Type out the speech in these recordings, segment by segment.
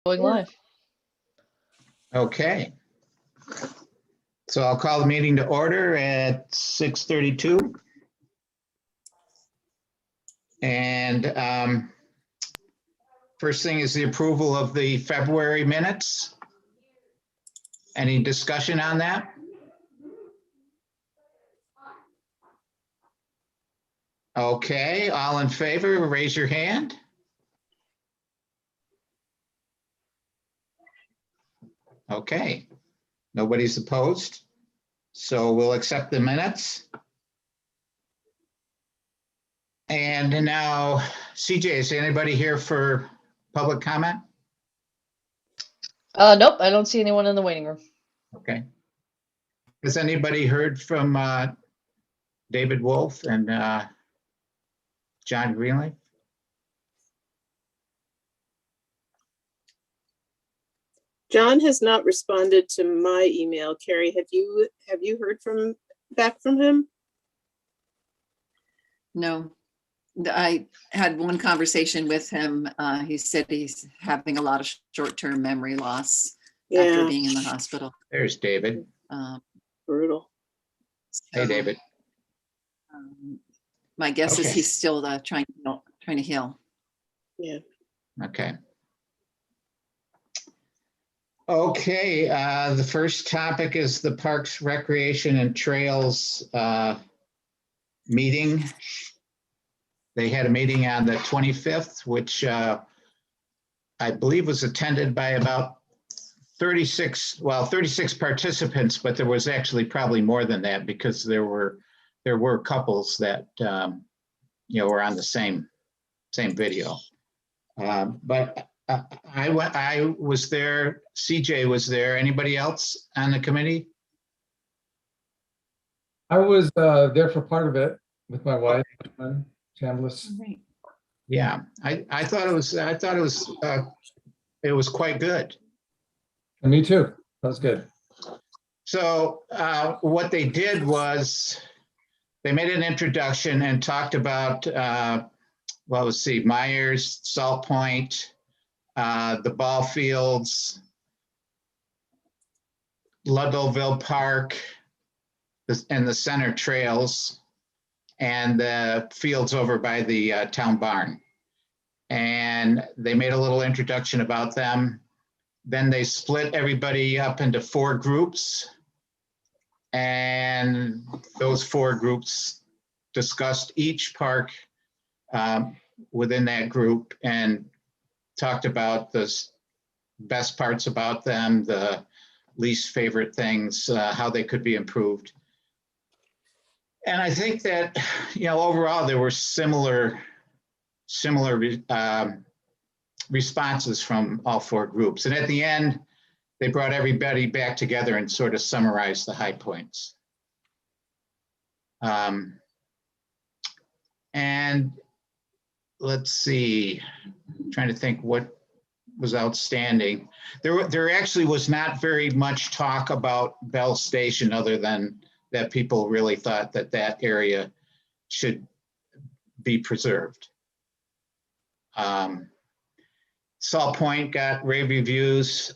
Going live. Okay. So I'll call the meeting to order at 6:32. And first thing is the approval of the February minutes. Any discussion on that? Okay, all in favor, raise your hand. Okay, nobody's opposed. So we'll accept the minutes. And now, CJ, is anybody here for public comment? Nope, I don't see anyone in the waiting room. Okay. Has anybody heard from David Wolf and John Greenleaf? John has not responded to my email. Carrie, have you heard back from him? No, I had one conversation with him. He said he's having a lot of short-term memory loss after being in the hospital. There's David. Brutal. Hey, David. My guess is Okay. he's still trying to heal. Yeah. Okay. Okay, the first topic is the Parks, Recreation and Trails meeting. They had a meeting on the 25th, which I believe was attended by about 36 participants, but there was actually probably more than that because there were couples that were on the same video. But I was there. CJ was there. Anybody else on the committee? I was there for part of it with my wife, Chambliss. Right. Yeah, I thought it was quite good. And me too. That was good. So what they did was they made an introduction and talked about Myers, Salt Point, the ball fields, Ludloville Park, and the center trails, and the fields over by the town barn. And they made a little introduction about them. Then they split everybody up into 4 groups. And those 4 groups discussed each park within that group and talked about the best parts about them, the least favorite things, how they could be improved. And I think that, overall there were similar responses from all 4 groups. And at the end, they brought everybody back together and sort of summarized the high points. And let's see, I'm trying to think what was outstanding. There actually was not very much talk about Bell Station other than that people really thought that area should be preserved. Salt Point got rave reviews.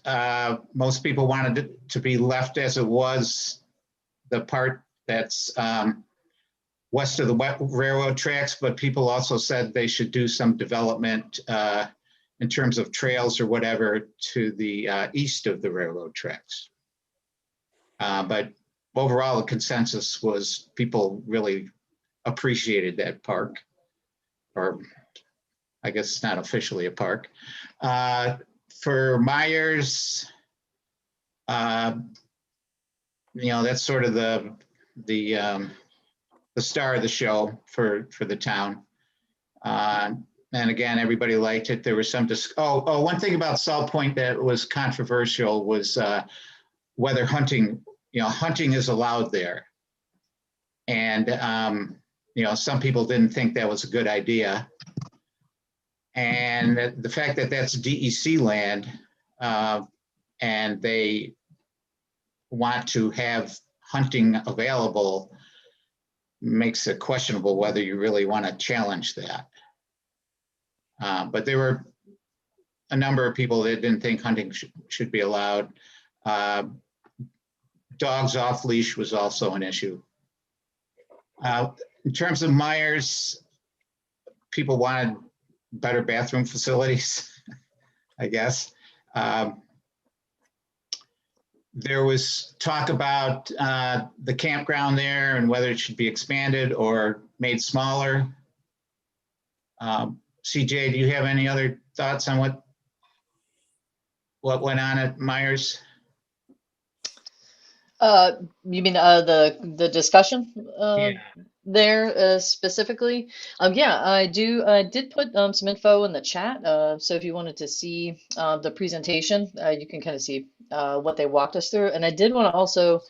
Most people wanted it to be left as it was, the part that's west of the railroad tracks, but people also said they should do some development in terms of trails or whatever to the east of the railroad tracks. But overall, the consensus was people really appreciated that park, or I guess it's not officially a park. For Myers, that's sort of the star of the show for the town. And again, everybody liked it. There was some one thing about Salt Point that was controversial was whether hunting is allowed there. And some people didn't think that was a good idea. And the fact that that's DEC land and they want to have hunting available makes it questionable whether you really want to challenge that. But there were a number of people that didn't think hunting should be allowed. Dogs off leash was also an issue. In terms of Myers, people wanted better bathroom facilities, I guess. There was talk about the campground there and whether it should be expanded or made smaller. CJ, do you have any other thoughts on what went on at Myers? You mean the discussion Yeah. there specifically? Yeah, I did put some info in the chat. So if you wanted to see the presentation, you can kind of see what they walked us through. And I did want to also,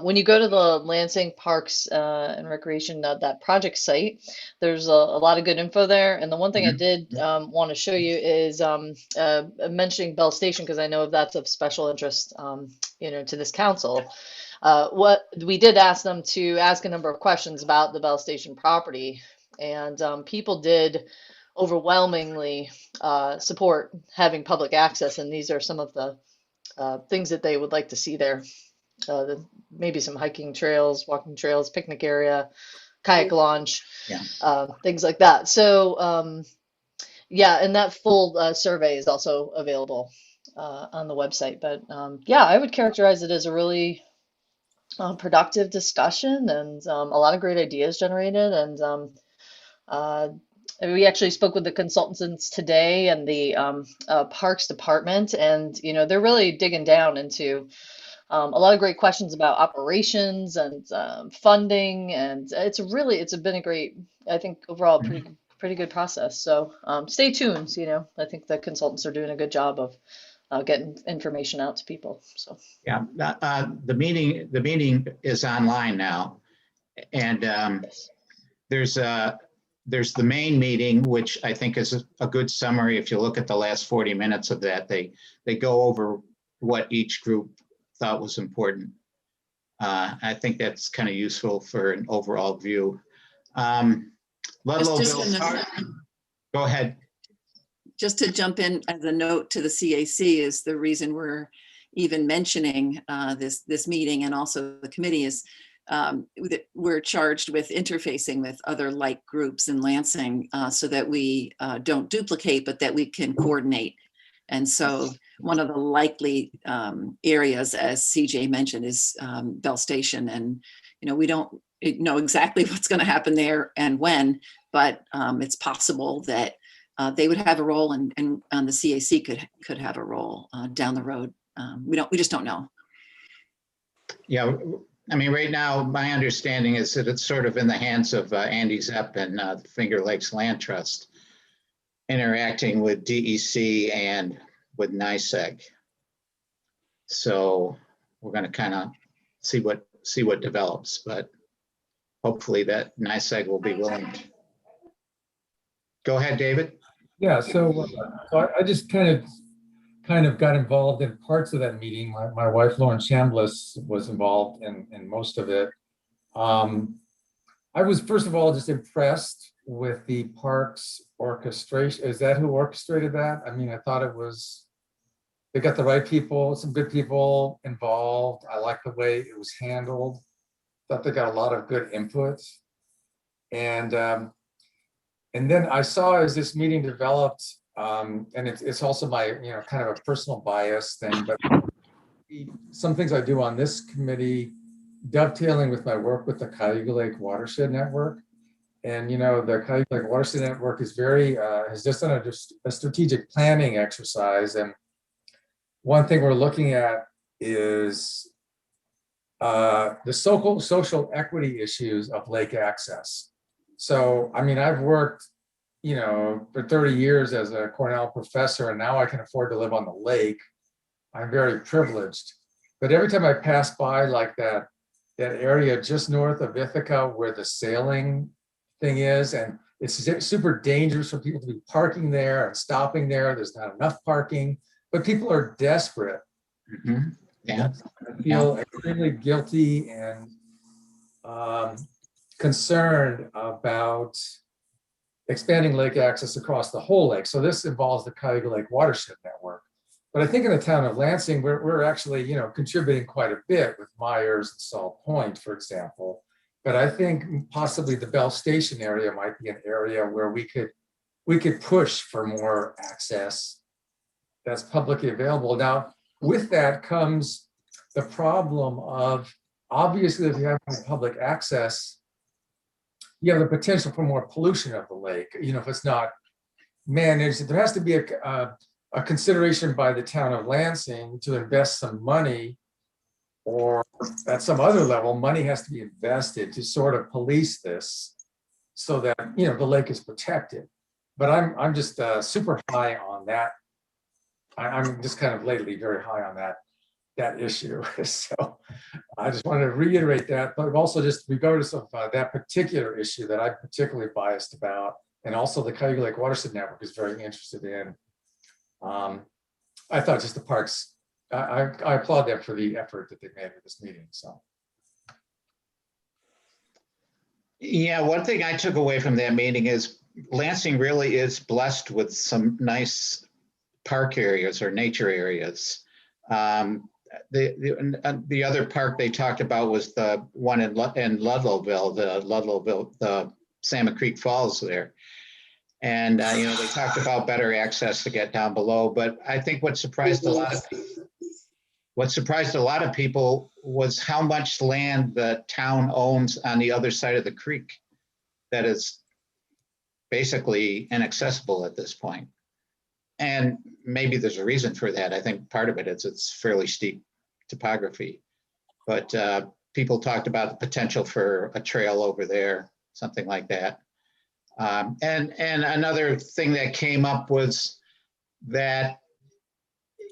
when you go to the Lansing Parks and Recreation that project site, there's a lot of good info there. And the one thing I did want to show you is mentioning Bell Station, because I know that's of special interest, to this council. What we did ask them to ask a number of questions about the Bell Station property, and people did overwhelmingly support having public access. And these are some of the things that they would like to see there. Maybe some hiking trails, walking trails, picnic area, kayak launch, things like that. So yeah, and that full survey is also available on the website. But yeah, I would characterize it as a really productive discussion, and a lot of great ideas generated. And we actually spoke with the consultants today and the Parks Department, and they're really digging down into a lot of great questions about operations and funding, and it's been a great, I think overall pretty good process. So stay tuned. I think the consultants are doing a good job of getting information out to people. So Yeah, the meeting is online now, and yes. there's the main meeting, which I think is a good summary. If you look at the last 40 minutes of that, they go over what each group thought was important. I think that's kind of useful for an overall view. Ludlow Bill Park. Go ahead. Just to jump in as a note to the CAC, is the reason we're even mentioning this meeting, and also the committee, is we're charged with interfacing with other like groups in Lansing so that we don't duplicate, but that we can coordinate. And so one of the likely areas, as CJ mentioned, is Bell Station. And, we don't know exactly what's going to happen there and when, but it's possible that they would have a role, and the CAC could have a role down the road. We just don't know. Yeah, I mean, right now, my understanding is that it's sort of in the hands of Andy Zepp and the Finger Lakes Land Trust, interacting with DEC and with NYSEG. So we're going to kind of see what develops, but hopefully that NYSEG will be willing. Go ahead, David. Yeah, so I just kind of got involved in parts of that meeting. My wife, Lauren Chambliss, was involved in most of it. I was, first of all, just impressed with the parks orchestration. Is that who orchestrated that? I mean, I thought they got the right people, some good people involved. I like the way it was handled. Thought they got a lot of good input. And then I saw, as this meeting developed, and it's also my, kind of a personal bias thing, but some things I do on this committee, dovetailing with my work with the Cayuga Lake Watershed Network. And, the Cayuga Lake Watershed Network is has just done a strategic planning exercise. And one thing we're looking at is the social equity issues of lake access. So, I mean, I've worked, for 30 years as a Cornell professor, and now I can afford to live on the lake. I'm very privileged. But every time I pass by like that area just north of Ithaca where the sailing thing is, and it's super dangerous for people to be parking there and stopping there. There's not enough parking, but people are desperate. Mm-hmm. Yeah. I feel extremely guilty and concerned about expanding lake access across the whole lake. So this involves the Cuyahoga Lake Watershed Network. But I think in the town of Lansing, we're actually, contributing quite a bit with Myers and Salt Point, for example. But I think possibly the Bell Station area might be an area where we could push for more access that's publicly available. Now, with that comes the problem of, obviously, if you have public access, you have the potential for more pollution of the lake, if it's not managed. There has to be a consideration by the town of Lansing to invest some money, or at some other level, money has to be invested to sort of police this so that, the lake is protected. But I'm just super high on that. I'm just kind of lately very high on that issue. So I just wanted to reiterate that, but also just regardless of that particular issue that I'm particularly biased about, and also the Cuyahoga Lake Watershed Network is very interested in. I thought just the parks, I applaud them for the effort that they made with this meeting. So. Yeah, one thing I took away from that meeting is Lansing really is blessed with some nice park areas or nature areas. The other park they talked about was the one in Ludlowville, the Salmon Creek Falls there. And, they talked about better access to get down below. But I think what surprised a lot of people was how much land the town owns on the other side of the creek that is basically inaccessible at this point. And maybe there's a reason for that. I think part of it is it's fairly steep topography. But people talked about the potential for a trail over there, something like that. And another thing that came up was that,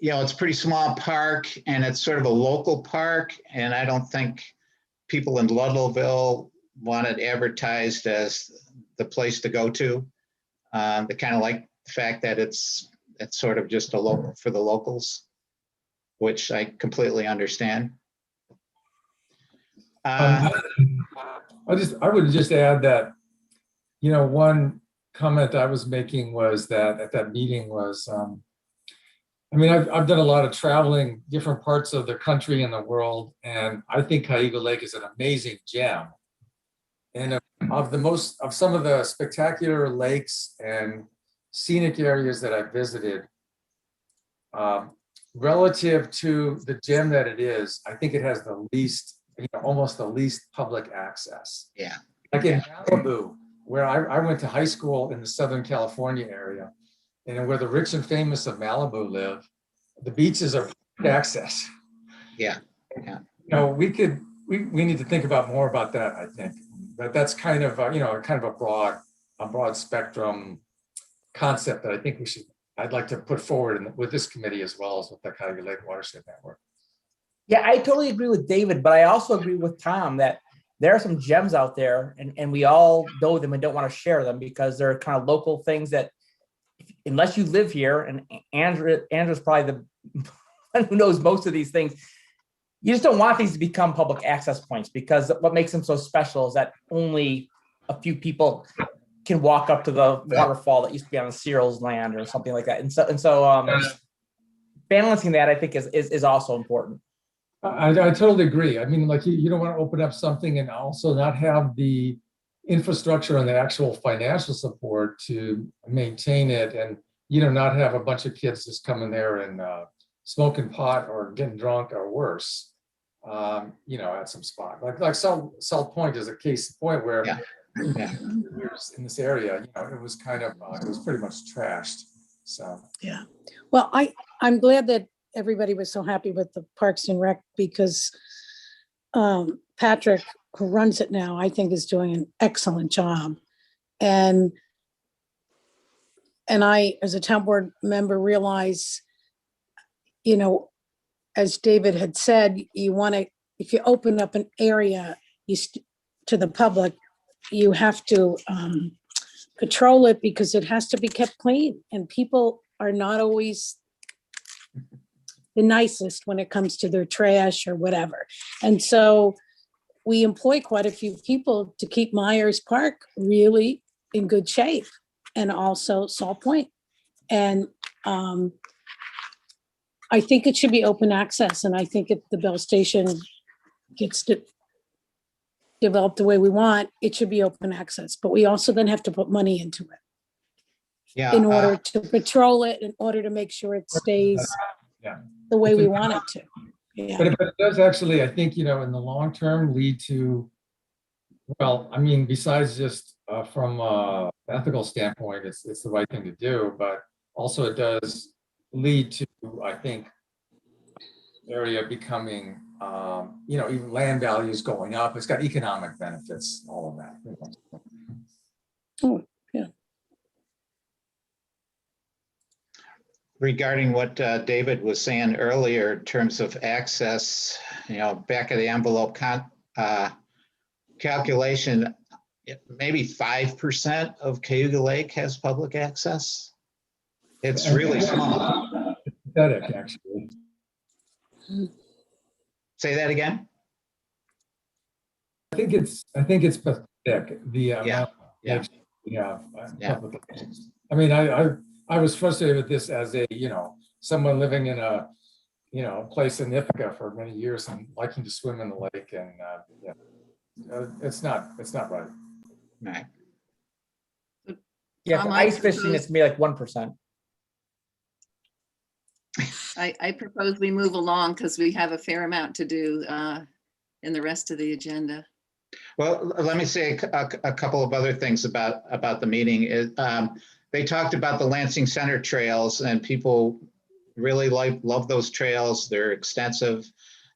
it's a pretty small park and it's sort of a local park. And I don't think people in Ludlowville want it advertised as the place to go to. They kind of like the fact that it's sort of just a local for the locals, which I completely understand. I would just add that, one comment I was making was that at that meeting was, I've done a lot of traveling different parts of the country and the world, and I think Cuyahoga Lake is an amazing gem. And of some of the spectacular lakes and scenic areas that I've visited, relative to the gem that it is, I think it has the least, almost the least public access. Yeah. Like in Malibu, where I went to high school in the Southern California area, and where the rich and famous of Malibu live, the beaches are public access. Yeah. We need to think about more about that, I think. But that's kind of a broad spectrum concept that I think I'd like to put forward with this committee as well as with the Cuyahoga Lake Watershed Network. Yeah, I totally agree with David, but I also agree with Tom that there are some gems out there, and we all know them and don't want to share them because they're kind of local things that, unless you live here, and Andrew's probably the one who knows most of these things, you just don't want these to become public access points, because what makes them so special is that only a few people can walk up to the waterfall that used to be on Cyril's land or something like that. And so balancing that, I think, is also important. I totally agree. You don't want to open up something and also not have the infrastructure and the actual financial support to maintain it, and not have a bunch of kids just coming there and smoking pot or getting drunk or worse. At some spot like Salt Point is a case in point where in this area, it was kind of it was pretty much trashed. So yeah. Well, I'm glad that everybody was so happy with the Parks and Rec, because Patrick, who runs it now, I think is doing an excellent job. And I, as a town board member, realize, as David had said, if you open up an area to the public, you have to patrol it, because it has to be kept clean, and people are not always the nicest when it comes to their trash or whatever. And so we employ quite a few people to keep Myers Park really in good shape. and also Salt Point. And I think it should be open access, and I think if the Bell Station gets to develop the way we want, it should be open access, but we also then have to put money into it Yeah. in order to patrol it, in order to make sure it stays Yeah. the way we want it to. Yeah. But it does actually, I think, in the long term lead to, well, I mean, besides just from an ethical standpoint, it's the right thing to do, but also it does lead to, I think, area becoming, even land values going up. It's got economic benefits, all of that. Oh, yeah. Regarding what David was saying earlier in terms of access, back of the envelope calculation, maybe 5% of Cayuga Lake has public access. It's really small. Pathetic, actually. Say that again? I think it's pathetic. The amount. Yeah. Yeah. Yeah. I mean, I was frustrated with this as a, someone living in a, place in Ithaca for many years and liking to swim in the lake, and it's not right. Right. Yeah, for Tom, I ice fishing, it's maybe like 1%. I propose we move along because we have a fair amount to do in the rest of the agenda. Well, let me say a couple of other things about the meeting. They talked about the Lansing Center trails, and people really love those trails. They're extensive.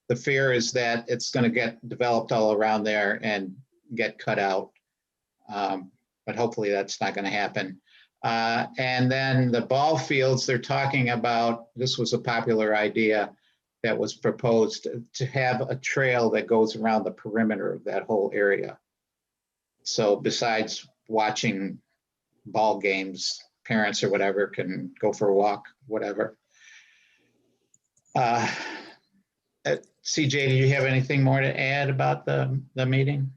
The fear is that it's going to get developed all around there and get cut out. But hopefully that's not going to happen. And then the ball fields, they're talking about, this was a popular idea that was proposed, to have a trail that goes around the perimeter of that whole area. So besides watching ball games, parents or whatever can go for a walk, whatever. CJ, do you have anything more to add about the meeting?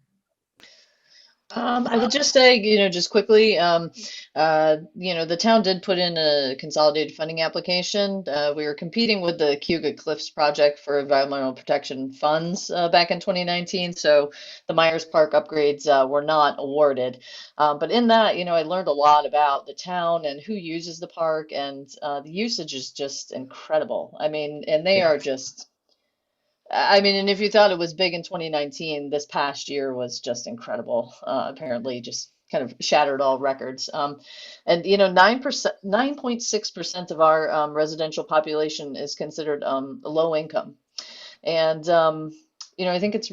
I would just say, just quickly, the town did put in a consolidated funding application. We were competing with the Cayuga Cliffs project for environmental protection funds back in 2019. So the Myers Park upgrades were not awarded. But in that, I learned a lot about the town and who uses the park, and the usage is just incredible. I mean, and they are just. And if you thought it was big in 2019, this past year was just incredible. Apparently, just kind of shattered all records. And 9.6% of our residential population is considered low income. And I think it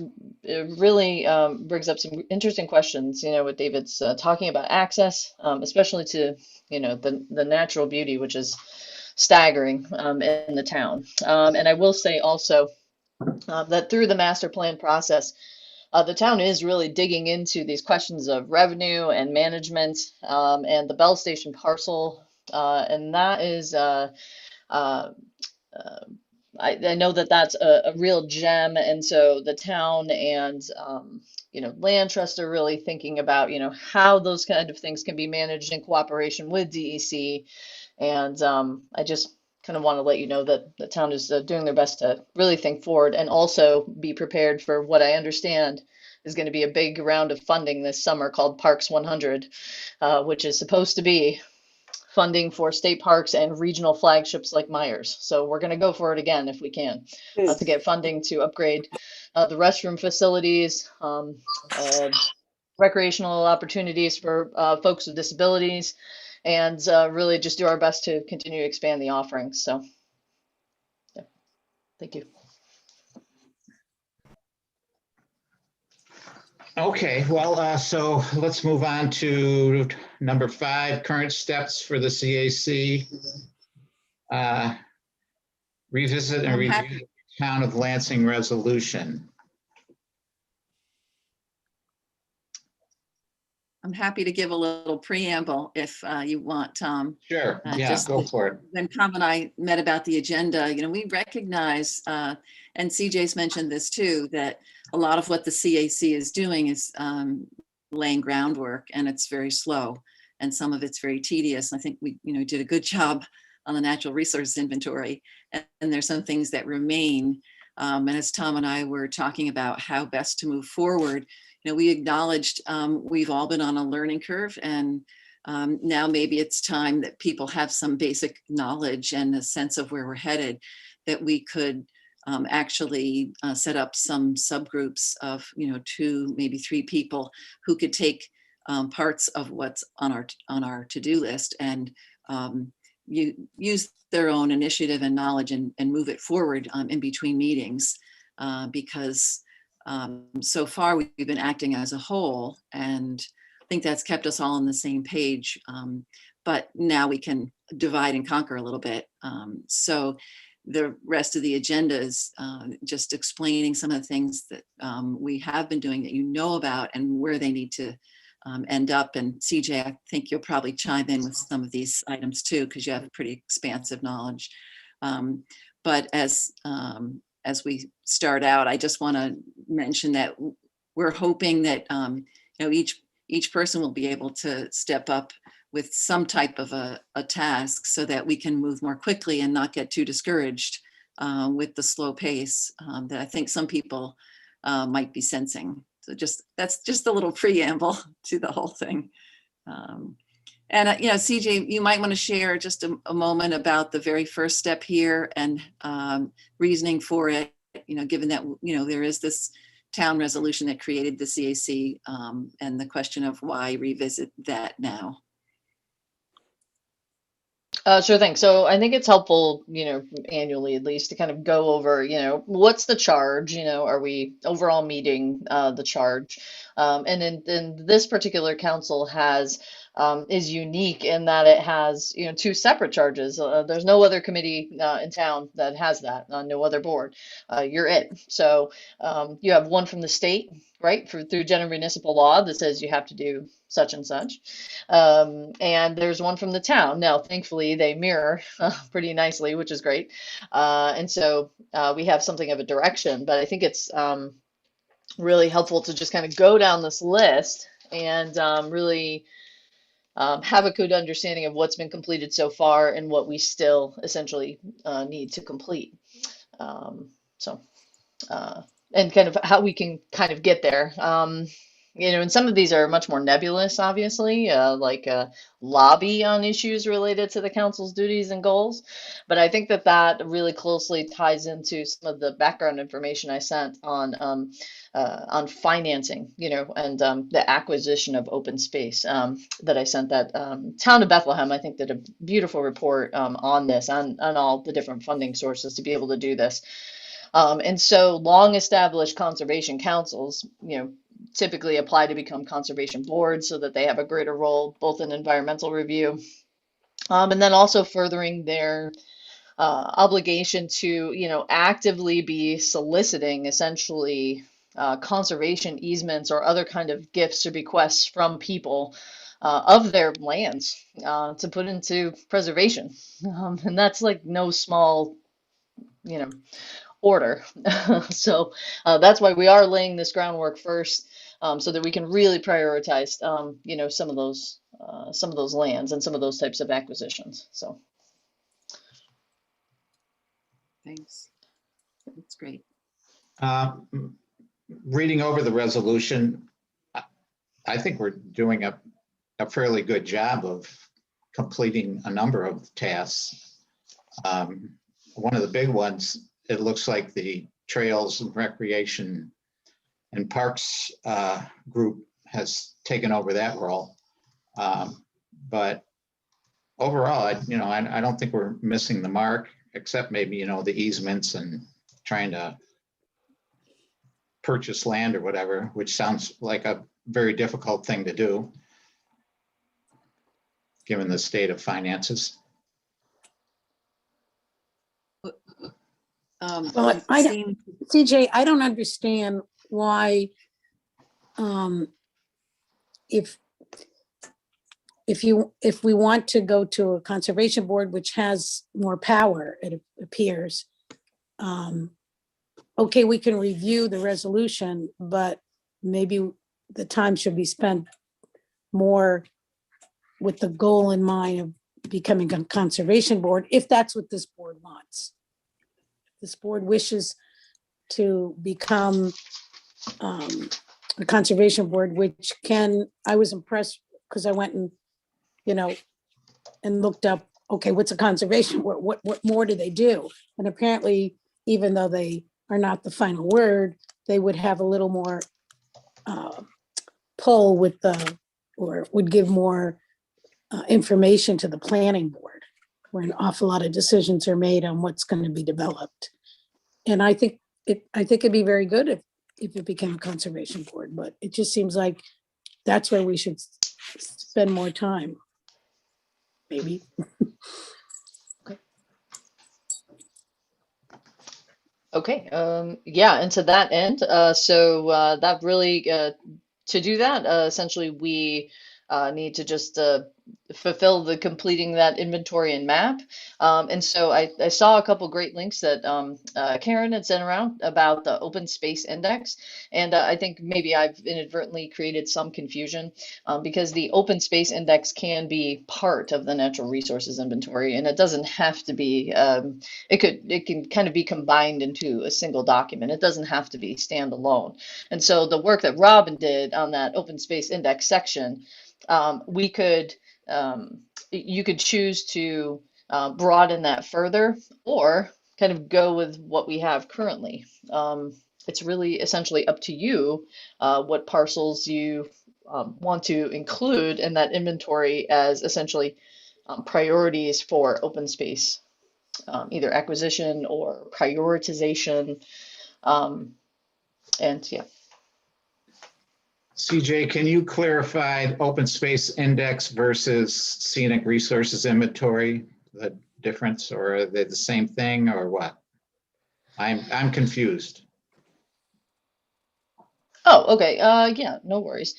really brings up some interesting questions. What David's talking about access, especially to the natural beauty, which is staggering in the town. And I will say also. That through the master plan process, the town is really digging into these questions of revenue and management, and the Bell Station parcel, and that is, I know that that's a real gem, and so the town and land trust are really thinking about how those kind of things can be managed in cooperation with DEC, and I just kind of want to let you know that the town is doing their best to really think forward and also be prepared for what I understand is going to be a big round of funding this summer called Parks 100, which is supposed to be funding for state parks and regional flagships like Myers. So we're going to go for it again if we can, to get funding to upgrade the restroom facilities, recreational opportunities for folks with disabilities, and really just do our best to continue to expand the offerings. So, yeah, thank you. Okay, well, so let's move on to number 5, current steps for the CAC. Revisit and review the Town of Lansing resolution. I'm happy to give a little preamble if you want, Tom. Sure, yeah, go for it. When Tom and I met about the agenda, we recognize, and CJ's mentioned this too, that a lot of what the CAC is doing is laying groundwork, and it's very slow. and some of it's very tedious. I think we, did a good job on the natural resource inventory, and there's some things that remain. And as Tom and I were talking about how best to move forward, we acknowledged we've all been on a learning curve, and now maybe it's time that people have some basic knowledge and a sense of where we're headed, that we could actually set up some subgroups of 2, maybe 3 people who could take parts of what's on our to-do list and use their own initiative and knowledge and move it forward in between meetings, because so far we've been acting as a whole, and I think that's kept us all on the same page. But now we can divide and conquer a little bit. So the rest of the agenda is just explaining some of the things that we have been doing that about and where they need to end up. And CJ, I think you'll probably chime in with some of these items too, because you have pretty expansive knowledge. But as we start out, I just want to mention that we're hoping that each person will be able to step up with some type of a task so that we can move more quickly and not get too discouraged with the slow pace that I think some people might be sensing. So that's just a little preamble to the whole thing. And CJ, you might want to share just a moment about the very first step here and reasoning for it, given that, there is this town resolution that created the CAC, and the question of why revisit that now. Sure thing. So I think it's helpful, annually at least to kind of go over, what's the charge, are we overall meeting the charge? And in this particular council is unique in that it has, 2 separate charges. There's no other committee in town that has that, no other board. You're it. So you have one from the state, right, through general municipal law that says you have to do such and such. And there's one from the town. Now, thankfully, they mirror pretty nicely, which is great. And so we have something of a direction, but I think it's really helpful to just kind of go down this list and really have a good understanding of what's been completed so far and what we still essentially need to complete. And kind of how we can kind of get there. And some of these are much more nebulous, obviously, like lobby on issues related to the council's duties and goals. But I think that really closely ties into some of the background information I sent on financing, and the acquisition of open space that I sent that town of Bethlehem, I think, did a beautiful report on this, on all the different funding sources to be able to do this. And so long established conservation councils, typically apply to become conservation boards so that they have a greater role both in environmental review and then also furthering their obligation to, actively be soliciting essentially conservation easements or other kind of gifts or bequests from people of their lands to put into preservation. And that's like no small, order. So that's why we are laying this groundwork first, so that we can really prioritize, some of those lands and some of those types of acquisitions. So Thanks. That's great. Reading over the resolution, I think we're doing a fairly good job of completing a number of tasks. One of the big ones, it looks like the Trails and Recreation and Parks group has taken over that role. But overall, I don't think we're missing the mark, except maybe, the easements and trying to purchase land or whatever, which sounds like a very difficult thing to do, given the state of finances. Well, CJ, I don't understand why, if we want to go to a conservation board, which has more power, it appears, okay, we can review the resolution, but maybe the time should be spent more with the goal in mind of becoming a conservation board, if that's what this board wants. This board wishes to become a conservation board, which I was impressed because I went and, and looked up, okay, what's a conservation board? What more do they do? And apparently, even though they are not the final word, they would have a little more pull or would give more information to the planning board, where an awful lot of decisions are made on what's going to be developed. And I think it'd be very good if it became a conservation board, but it just seems like that's where we should spend more time. Maybe. Okay, yeah, and to that end, that really, to do that, essentially we need to just fulfill the completing that inventory and map. And so I saw a couple great links that Karen had sent around about the open space index. And I think maybe I've inadvertently created some confusion because the open space index can be part of the natural resources inventory, and it doesn't have to be, it can kind of be combined into a single document. It doesn't have to be standalone. And so the work that Robin did on that open space index section, you could choose to broaden that further or kind of go with what we have currently. It's really essentially up to you what parcels you want to include in that inventory as essentially priorities for open space, either acquisition or prioritization. And yeah. CJ, can you clarify open space index versus scenic resources inventory, the difference, or are they the same thing, or what? I'm confused. Oh, okay. Yeah, no worries.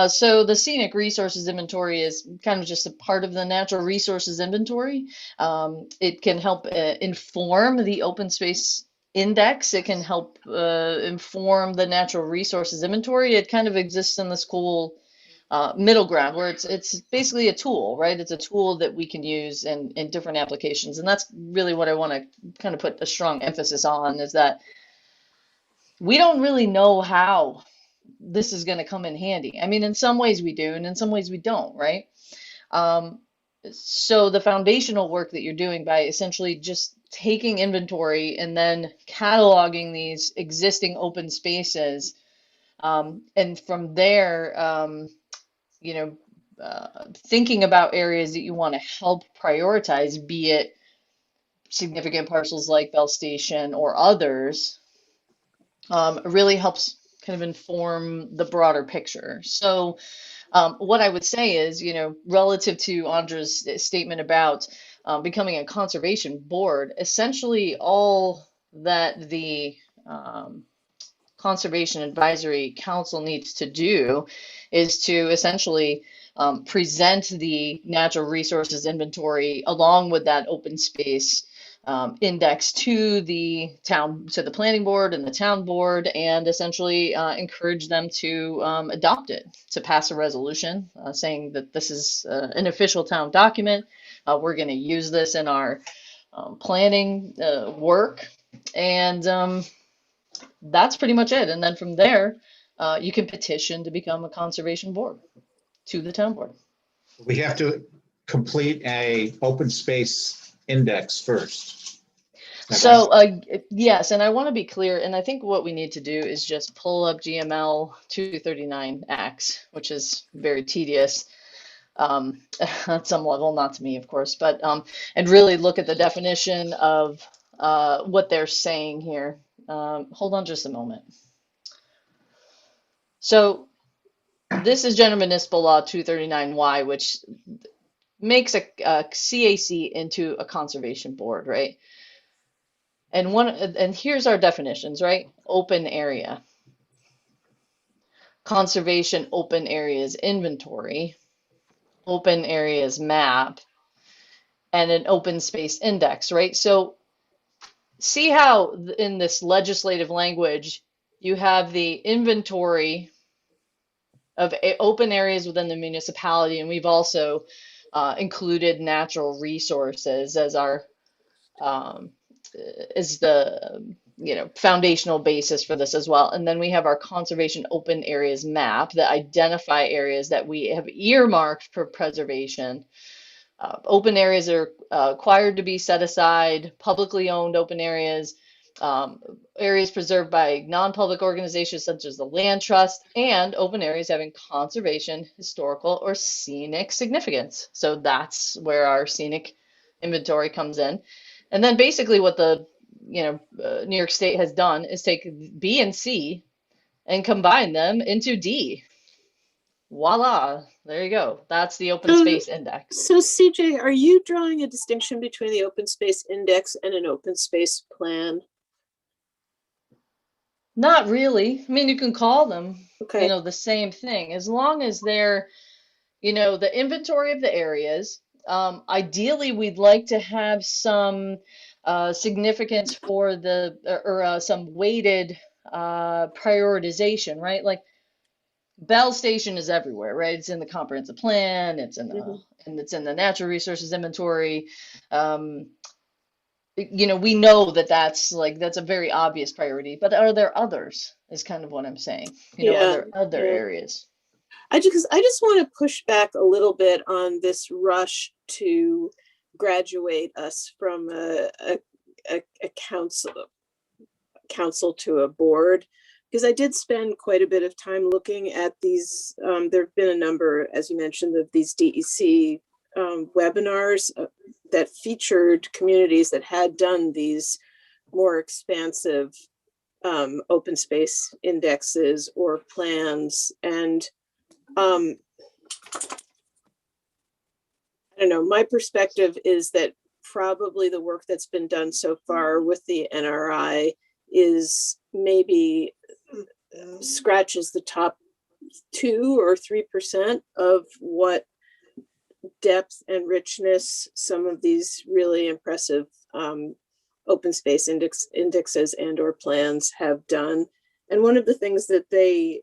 So the scenic resources inventory is kind of just a part of the natural resources inventory. It can help inform the open space index. It can help inform the natural resources inventory. It kind of exists in this cool middle ground where it's basically a tool, right? It's a tool that we can use in different applications. And that's really what I want to kind of put a strong emphasis on, is that we don't really know how this is going to come in handy. I mean, in some ways we do, and in some ways we don't, right? So the foundational work that you're doing by essentially just taking inventory and then cataloging these existing open spaces, and from there, thinking about areas that you want to help prioritize, be it significant parcels like Bell Station or others, really helps kind of inform the broader picture. So what I would say is, relative to Andra's statement about becoming a conservation board, essentially all that the Conservation Advisory Council needs to do is to essentially present the natural resources inventory along with that open space index to the planning board and the town board, and essentially encourage them to adopt it, to pass a resolution saying that this is an official town document. We're going to use this in our planning work, and that's pretty much it. And then from there, you can petition to become a conservation board to the town board. We have to complete a open space index first. So yes, and I want to be clear, and I think what we need to do is just pull up GML 239X, which is very tedious at some level, not to me, of course, but and really look at the definition of what they're saying here. Hold on just a moment. So this is General Municipal Law 239Y, which makes a CAC into a conservation board, right? And here's our definitions, right? Open area, conservation open areas inventory, open areas map, and an open space index, right? So see how in this legislative language, you have the inventory of open areas within the municipality, and we've also included natural resources as our um, is the foundational basis for this as well. And then we have our conservation open areas map that identify areas that we have earmarked for preservation. Open areas are required to be set aside, publicly owned open areas, um, areas preserved by non-public organizations such as the Land Trust, and open areas having conservation, historical, or scenic significance. So that's where our scenic inventory comes in. And then basically what the New York State has done is take B and C and combine them into D. Voila, there you go. That's the open space index. So CJ, are you drawing a distinction between the open space index and an open space plan? Not really. I mean, you can call them, Okay. the same thing, as long as they're, the inventory of the areas. Ideally, we'd like to have some significance for some weighted prioritization, right? Like Bell Station is everywhere, right? It's in the comprehensive plan, it's in the natural resources inventory. We know that that's a very obvious priority, but are there others is kind of what I'm saying. Are there other areas? I just want to push back a little bit on this rush to graduate us from a council to a board, because I did spend quite a bit of time looking at these. There have been a number, as you mentioned, of these DEC webinars that featured communities that had done these more expansive open space indexes or plans. And I don't know, my perspective is that probably the work that's been done so far with the NRI is maybe scratches the top 2 or 3% of what depth and richness some of these really impressive open space indexes and or plans have done. And one of the things that they,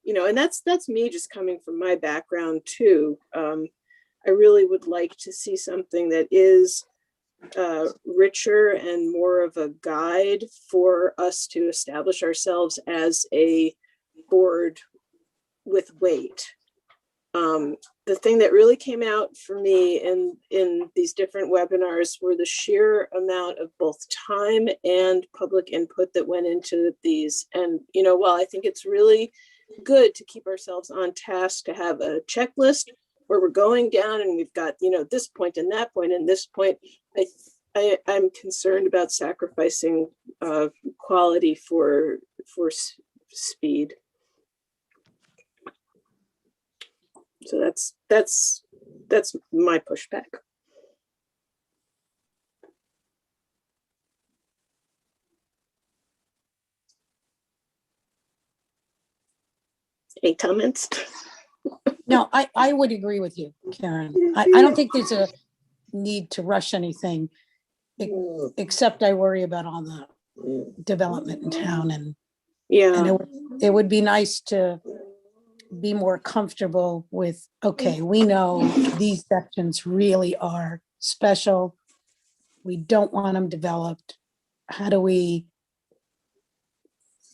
and that's me just coming from my background too. I really would like to see something that is richer and more of a guide for us to establish ourselves as a board with weight. The thing that really came out for me in these different webinars were the sheer amount of both time and public input that went into these. And, while I think it's really good to keep ourselves on task, to have a checklist where we're going down and we've got, this point and that point and this point, I'm concerned about sacrificing quality for speed. So that's my pushback. Any comments? No, I would agree with you, Karen. I don't think there's a need to rush anything, except I worry about all the development in town, and it would be nice to be more comfortable with, okay, we know these sections really are special. We don't want them developed. How do we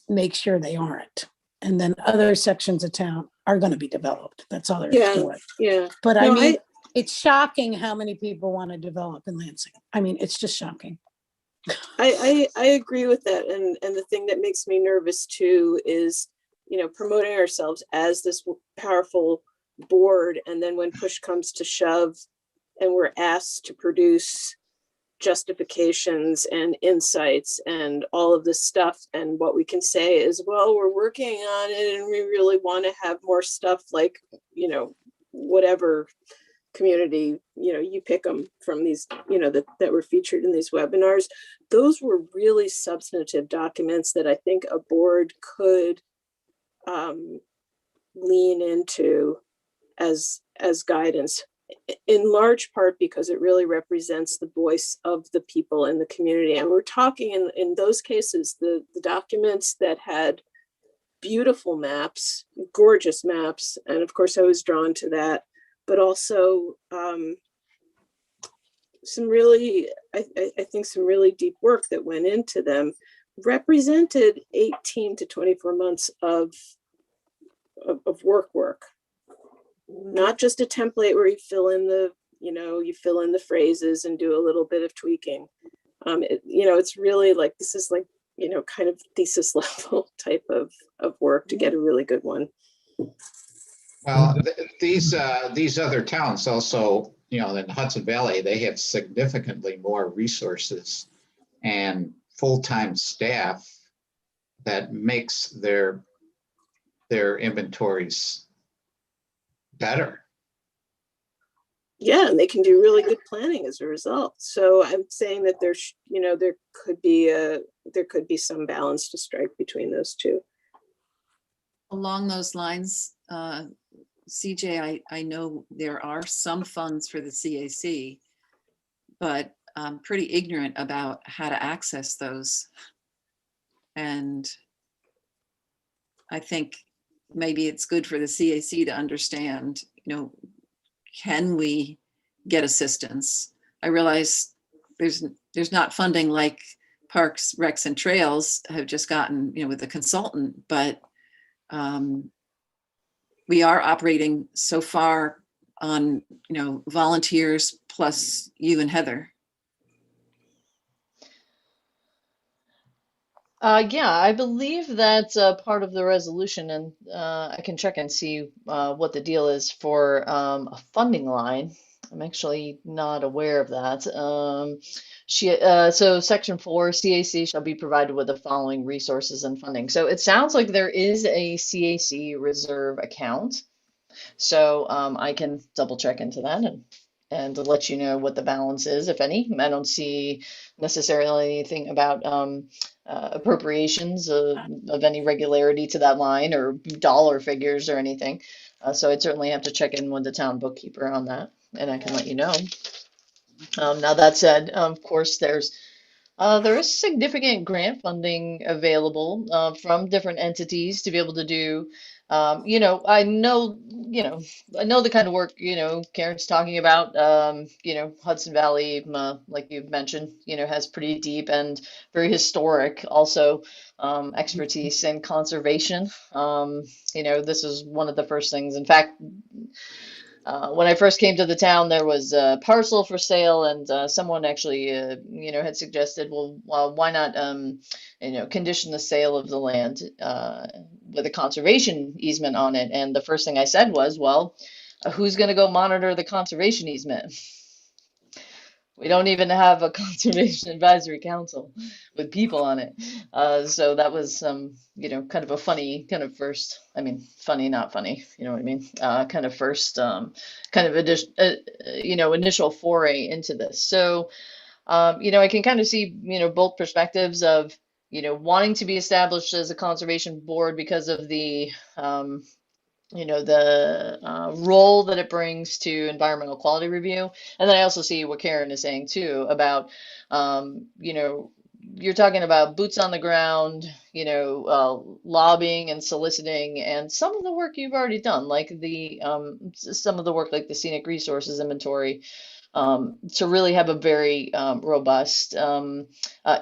make sure they aren't? And then other sections of town are going to be developed. That's all there is to it. Yeah. But no, I mean, it's shocking how many people want to develop in Lansing. I mean, it's just shocking. I agree with that. And the thing that makes me nervous too is, promoting ourselves as this powerful board. And then when push comes to shove and we're asked to produce justifications and insights and all of this stuff, and what we can say is, well, we're working on it and we really want to have more stuff, like, whatever community, you pick them from these, that were featured in these webinars. Those were really substantive documents that I think a board could lean into as guidance, in large part because it really represents the voice of the people in the community. And we're talking in those cases, the documents that had beautiful maps, gorgeous maps. And of course I was drawn to that. but also some really, I think some really deep work that went into them, represented 18 to 24 months of work, not just a template where you fill in the phrases and do a little bit of tweaking. It's really like, this is like, kind of thesis level type of work to get a really good one. Well, these other towns also, in Hudson Valley, they have significantly more resources and full-time staff that makes their inventories better. Yeah, and they can do really good planning as a result. So I'm saying that there could be some balance to strike between those two. Along those lines, CJ, I know there are some funds for the CAC, but I'm pretty ignorant about how to access those. And I think maybe it's good for the CAC to understand, can we get assistance? I realize there's not funding like Parks, Recs, and Trails have just gotten, with a consultant, but we are operating so far on, volunteers plus you and Heather. Yeah, I believe that's part of the resolution, and I can check and see what the deal is for a funding line. I'm actually not aware of that. So Section 4, CAC shall be provided with the following resources and funding. So it sounds like there is a CAC reserve account. So I can double check into that and let you know what the balance is, if any. I don't see necessarily anything about appropriations of any regularity to that line or dollar figures or anything. So I'd certainly have to check in with the town bookkeeper on that, and I can let you know. Now that said, of course, there is significant grant funding available from different entities to be able to do. I know the kind of work, Karen's talking about. Hudson Valley, like you mentioned, has pretty deep and very historic also expertise in conservation. This is one of the first things. In fact, when I first came to the town, there was a parcel for sale, and someone actually, had suggested, well, why not, condition the sale of the land with a conservation easement on it? And the first thing I said was, well, who's going to go monitor the conservation easement? We don't even have a conservation advisory council with people on it. So that was kind of a funny kind of first, I mean, funny, not funny, you know what I mean? Kind of first, kind of initial foray into this. So, I can kind of see, both perspectives of, wanting to be established as a conservation board because of the, the role that it brings to environmental quality review. And then I also see what Karen is saying too about, you're talking about boots on the ground, lobbying and soliciting, and some of the work you've already done, like some of the work like the scenic resources inventory, to really have a very robust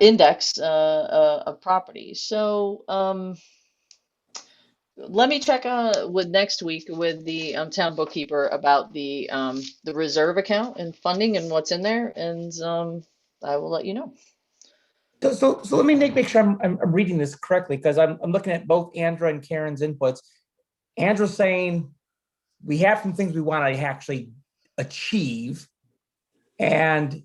index of property. So, let me check with next week with the town bookkeeper about the reserve account and funding and what's in there, and I will let you know. So let me make sure I'm reading this correctly, because I'm looking at both Andra and Karen's inputs. Andra's saying we have some things we want to actually achieve, and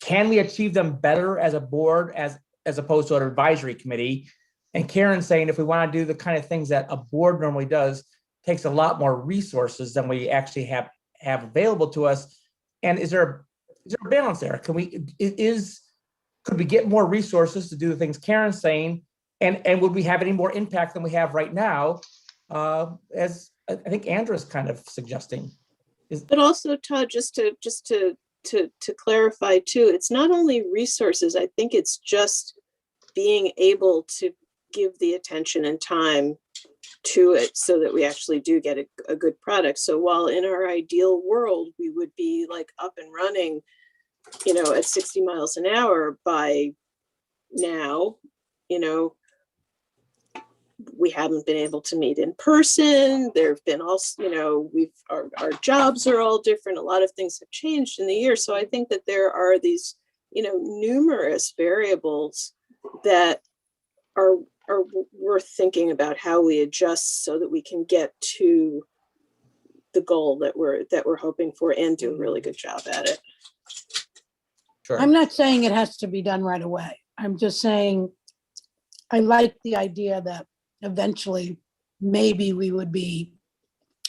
can we achieve them better as a board as opposed to an advisory committee? And Karen's saying if we want to do the kind of things that a board normally does, takes a lot more resources than we actually have available to us. And is there a balance there? Could we get more resources to do the things Karen's saying? And would we have any more impact than we have right now? As I think Andra's kind of suggesting. But also, Todd, just to clarify too, it's not only resources. I think it's just being able to give the attention and time to it so that we actually do get a good product. So while in our ideal world, we would be like up and running, you know, at 60 miles an hour by now, you know, we haven't been able to meet in person. There have been also, you know, our jobs are all different. A lot of things have changed in the year. So I think that there are these, you know, numerous variables that are worth thinking about how we adjust so that we can get to the goal that we're hoping for and do a really good job at it. Sure. I'm not saying it has to be done right away. I'm just saying I like the idea that eventually maybe we would be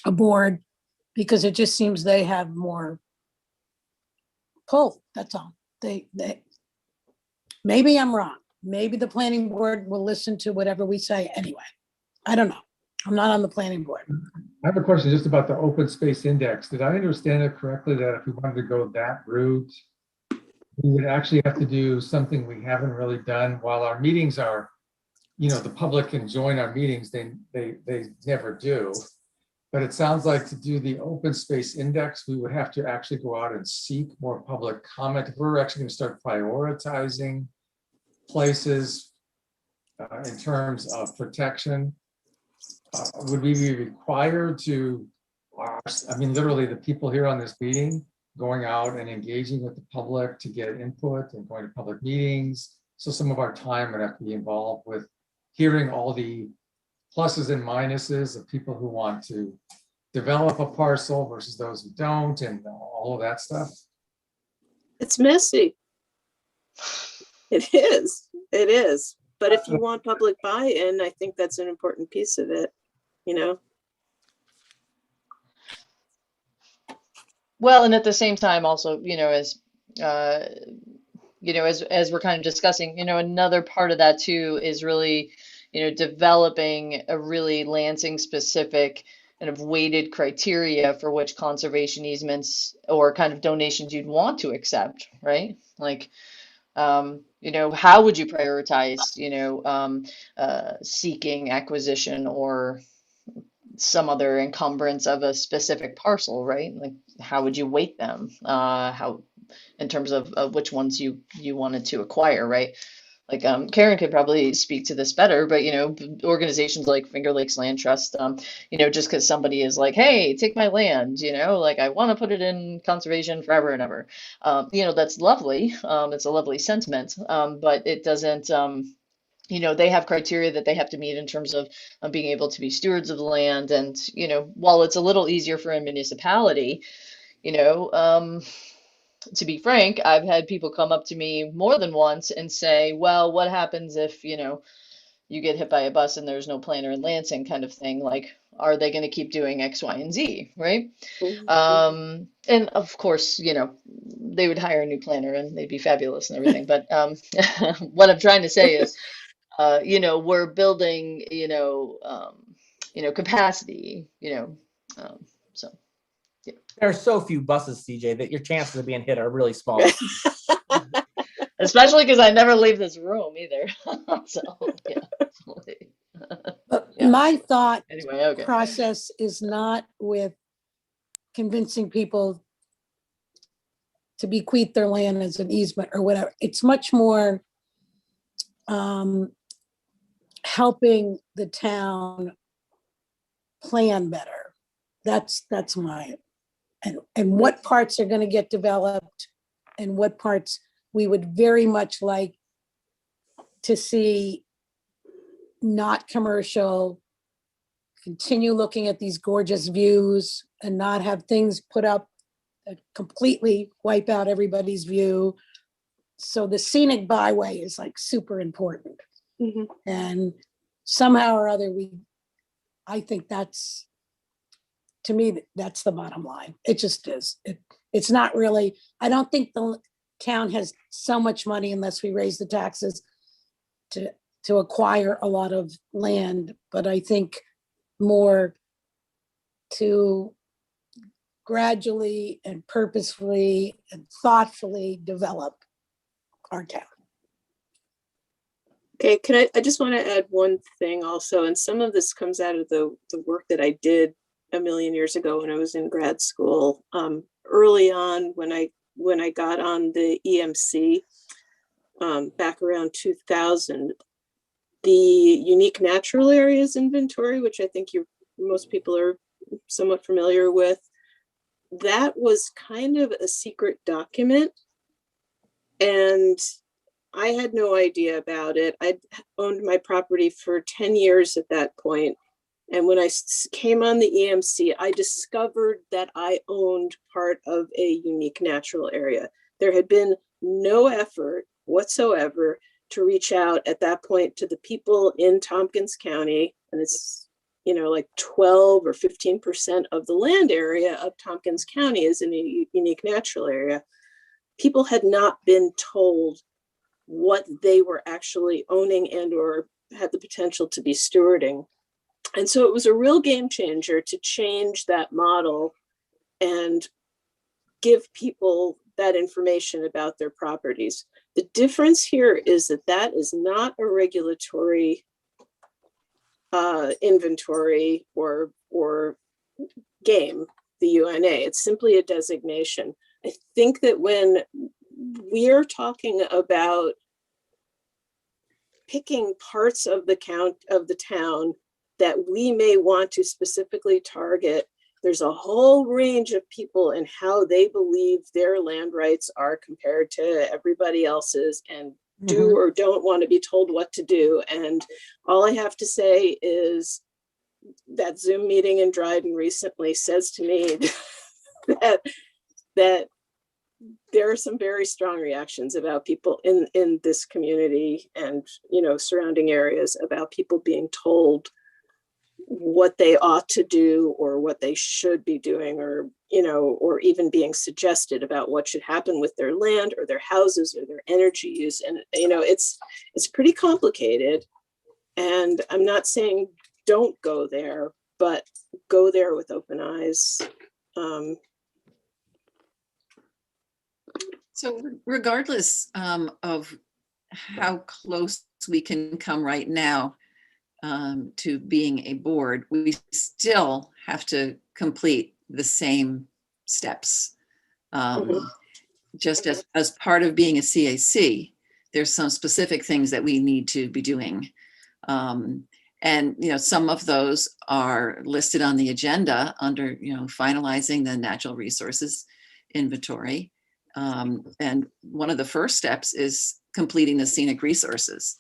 a board, because it just seems they have more pull. That's all. They maybe I'm wrong. Maybe the planning board will listen to whatever we say anyway. I don't know. I'm not on the planning board. I have a question just about the open space index. Did I understand it correctly that if we wanted to go that route, we would actually have to do something we haven't really done while our meetings are, you know, the public can join our meetings, they never do. But it sounds like to do the open space index, we would have to actually go out and seek more public comment. If we're actually going to start prioritizing places in terms of protection, would we be required to, I mean, literally the people here on this meeting going out and engaging with the public to get input and going to public meetings? So some of our time would have to be involved with hearing all the pluses and minuses of people who want to develop a parcel versus those who don't, and all of that stuff. It's messy. It is. But if you want public buy-in, I think that's an important piece of it, you know? Well, and at the same time, also, you know, as you know, as we're kind of discussing, you know, another part of that too is really, you know, developing a really Lansing specific kind of weighted criteria for which conservation easements or kind of donations you'd want to accept, right? Like, you know, how would you prioritize, you know, seeking acquisition or some other encumbrance of a specific parcel, right? Like, how would you weight them? How, in terms of which ones you wanted to acquire, right? Like, Karen could probably speak to this better, but you know, organizations like Finger Lakes Land Trust, you know, just because somebody is like, hey, take my land, you know, like I want to put it in conservation forever and ever, you know, that's lovely. It's a lovely sentiment, but it doesn't. You know, they have criteria that they have to meet in terms of being able to be stewards of the land. And, you know, while it's a little easier for a municipality, you know, to be frank, I've had people come up to me more than once and say, well, what happens if, you know, you get hit by a bus and there's no planner in Lansing kind of thing? Like, are they going to keep doing X, Y, and Z, right? And of course, you know, they would hire a new planner and they'd be fabulous and everything. But what I'm trying to say is, you know, we're building, you know, capacity, you know, so. Yeah. There are so few buses, CJ, that your chances of being hit are really small. Especially because I never leave this room either. So, yeah. But Yeah. my thought Anyway, okay. process is not with convincing people to bequeath their land as an easement or whatever. It's much more helping the town plan better. That's my, and what parts are going to get developed and what parts we would very much like to see not commercial, continue looking at these gorgeous views and not have things put up that completely wipe out everybody's view. So the scenic byway is like super important. Mhm. And somehow or other, I think that's, to me, that's the bottom line. It just is. It's not really, I don't think the town has so much money unless we raise the taxes to acquire a lot of land, but I think more to gradually and purposefully and thoughtfully develop our town. Okay, I just want to add one thing also, and some of this comes out of the work that I did a million years ago when I was in grad school. Early on, when I got on the EMC, back around 2000, the unique natural areas inventory, which I think most people are somewhat familiar with, that was kind of a secret document, and I had no idea about it. I'd owned my property for 10 years at that point. And when I came on the EMC, I discovered that I owned part of a unique natural area. There had been no effort whatsoever to reach out at that point to the people in Tompkins County. And it's, like 12 or 15% of the land area of Tompkins County is in a unique natural area. People had not been told what they were actually owning and or had the potential to be stewarding. And so it was a real game changer to change that model and give people that information about their properties. The difference here is that is not a regulatory inventory or game, the UNA. It's simply a designation. I think that when we're talking about picking parts of the town that we may want to specifically target, there's a whole range of people and how they believe their land rights are compared to everybody else's, and do or don't want to be told what to do. And all I have to say is that Zoom meeting in Dryden recently says to me that there are some very strong reactions about people in this community and, surrounding areas about people being told what they ought to do or what they should be doing, or, or even being suggested about what should happen with their land or their houses or their energy use. And, it's pretty complicated. And I'm not saying don't go there, but go there with open eyes. So regardless of how close we can come right now to being a board, we still have to complete the same steps. Just as part of being a CAC, there's some specific things that we need to be doing. And, some of those are listed on the agenda under, finalizing the natural resources inventory. And one of the first steps is completing the scenic resources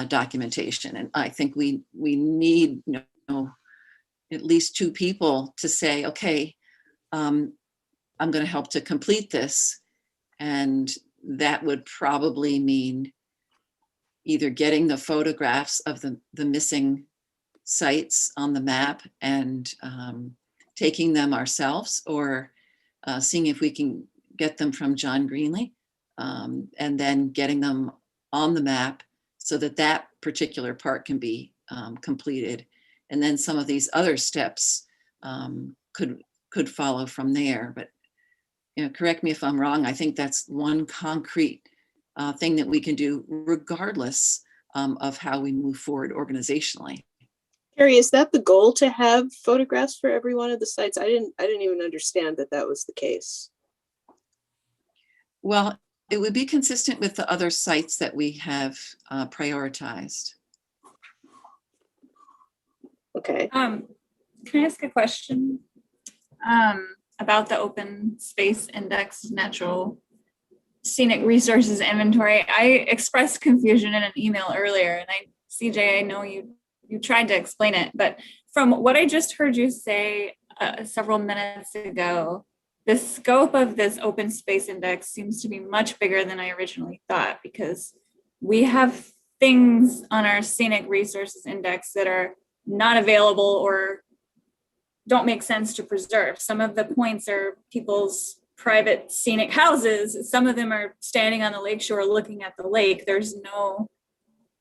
documentation. And I think we need, at least two people to say, okay, I'm going to help to complete this. And that would probably mean either getting the photographs of the missing sites on the map and taking them ourselves, or seeing if we can get them from John Greenlee, and then getting them on the map so that particular part can be completed. And then some of these other steps could follow from there. But correct me if I'm wrong, I think that's one concrete thing that we can do regardless of how we move forward organizationally. Carrie, is that the goal, to have photographs for every one of the sites? I didn't even understand that was the case. Well, it would be consistent with the other sites that we have prioritized. Okay. Can I ask a question about the open space index natural scenic resources inventory? I expressed confusion in an email earlier, and CJ, I know you tried to explain it, but from what I just heard you say several minutes ago, the scope of this open space index seems to be much bigger than I originally thought, because we have things on our scenic resources index that are not available or don't make sense to preserve. Some of the points are people's private scenic houses. Some of them are standing on the lakeshore looking at the lake. There's no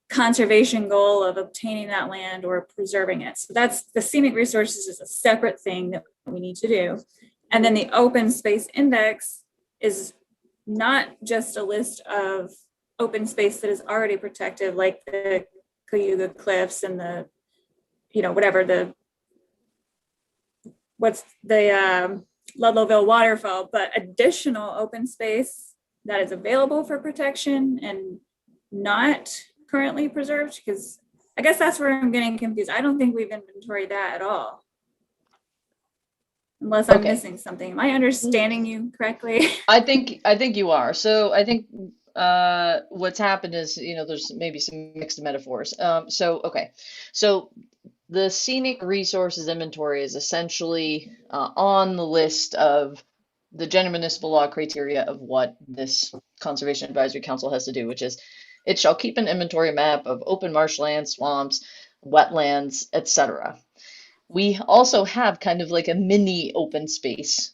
conservation goal of obtaining that land or preserving it. So that's the scenic resources is a separate thing that we need to do. And then the open space index is not just a list of open space that is already protected, like the Cayuga Cliffs and the, whatever what's the Ludlowville waterfall, but additional open space that is available for protection and not currently preserved? Because I guess that's where I'm getting confused. I don't think we've inventoried that at all. Unless I'm missing something. Am I understanding you correctly? I think you are. So I think what's happened is, there's maybe some mixed metaphors. So the scenic resources inventory is essentially on the list of the general municipal law criteria of what this Conservation Advisory Council has to do, which is it shall keep an inventory map of open marshlands, swamps, wetlands, etc. We also have kind of like a mini open space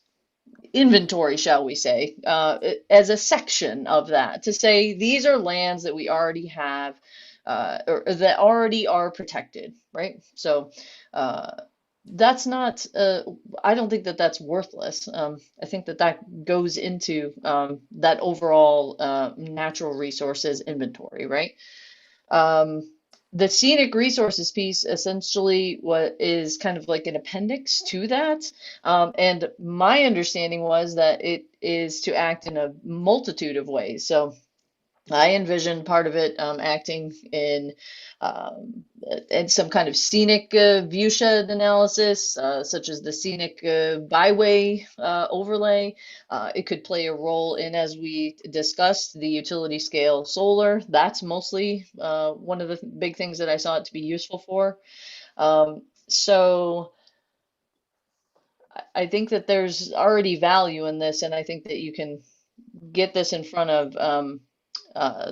inventory, shall we say, as a section of that to say these are lands that we already have or that already are protected, right? So that's not, I don't think that that's worthless. I think that that goes into that overall natural resources inventory, right? The scenic resources piece essentially what is kind of like an appendix to that. And my understanding was that it is to act in a multitude of ways. So I envision part of it acting in some kind of scenic viewshed analysis, such as the scenic byway overlay. It could play a role in, as we discussed, the utility scale solar. That's mostly one of the big things that I saw it to be useful for. So I think that there's already value in this, and I think that you can get this in front of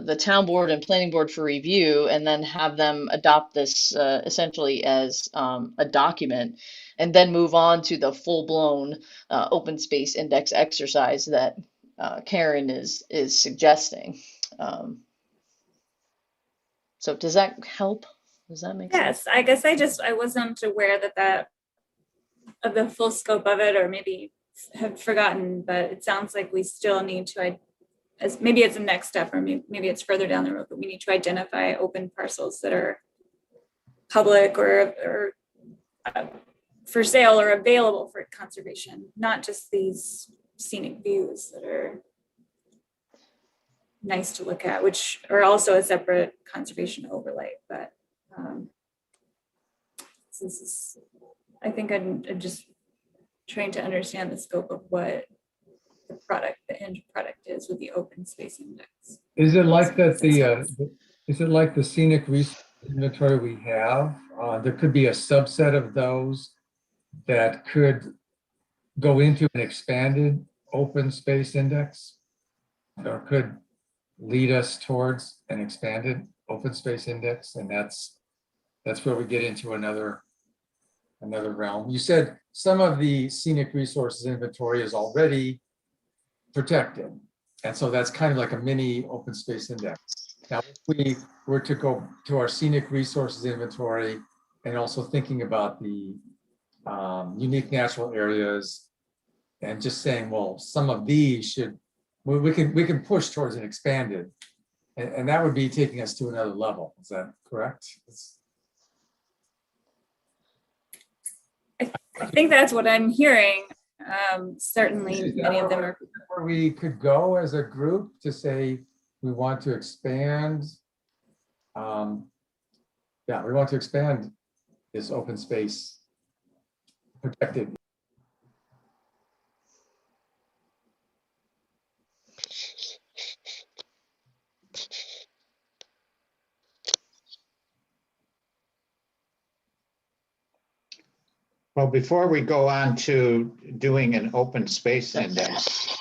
the town board and planning board for review, and then have them adopt this essentially as a document, and then move on to the full-blown open space index exercise that Karen is suggesting. So does that help? Does that make sense? Yes, I guess I wasn't aware that of the full scope of it, or maybe have forgotten, but it sounds like we still need to, as maybe it's a next step, or maybe it's further down the road, but we need to identify open parcels that are public or for sale or available for conservation, not just these scenic views that are nice to look at, which are also a separate conservation overlay. But this is, I think I'm just trying to understand the scope of what the end product is with the open space index. Is it like that is it like the scenic resource inventory we have? There could be a subset of those that could go into an expanded open space index, or could lead us towards an expanded open space index, and that's where we get into another realm. You said some of the scenic resources inventory is already protected, and so that's kind of like a mini open space index. Now, if we were to go to our scenic resources inventory and also thinking about the unique natural areas, and just saying, well, some of these we can push towards an expanded, and that would be taking us to another level. Is that correct? I think that's what I'm hearing. Certainly many of them are. Where we could go as a group to say we want to expand. We want to expand this open space protected. Well, before we go on to doing an open space index,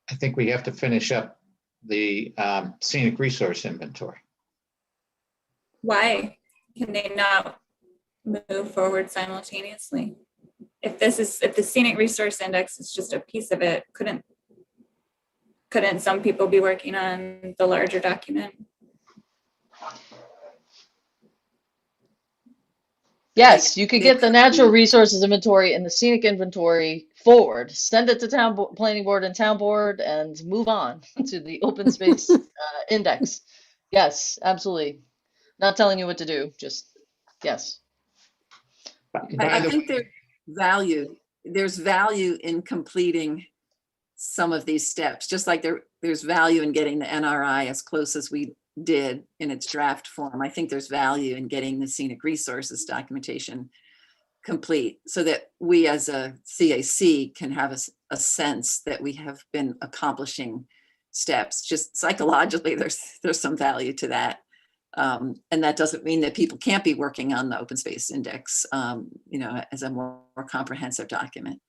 I think we have to finish up the scenic resource inventory. Why can they not move forward simultaneously? If the scenic resource index is just a piece of it, couldn't some people be working on the larger document? Yes, you could get the natural resources inventory and the scenic inventory forward, send it to planning board and town board, and move on to the open space index. Yes, absolutely. Not telling you what to do, just yes. I think there's value in completing some of these steps, just like there's value in getting the NRI as close as we did in its draft form. I think there's value in getting the scenic resources documentation complete so that we as a CAC can have a sense that we have been accomplishing steps. Just psychologically, there's some value to that. And that doesn't mean that people can't be working on the open space index, as a more comprehensive document.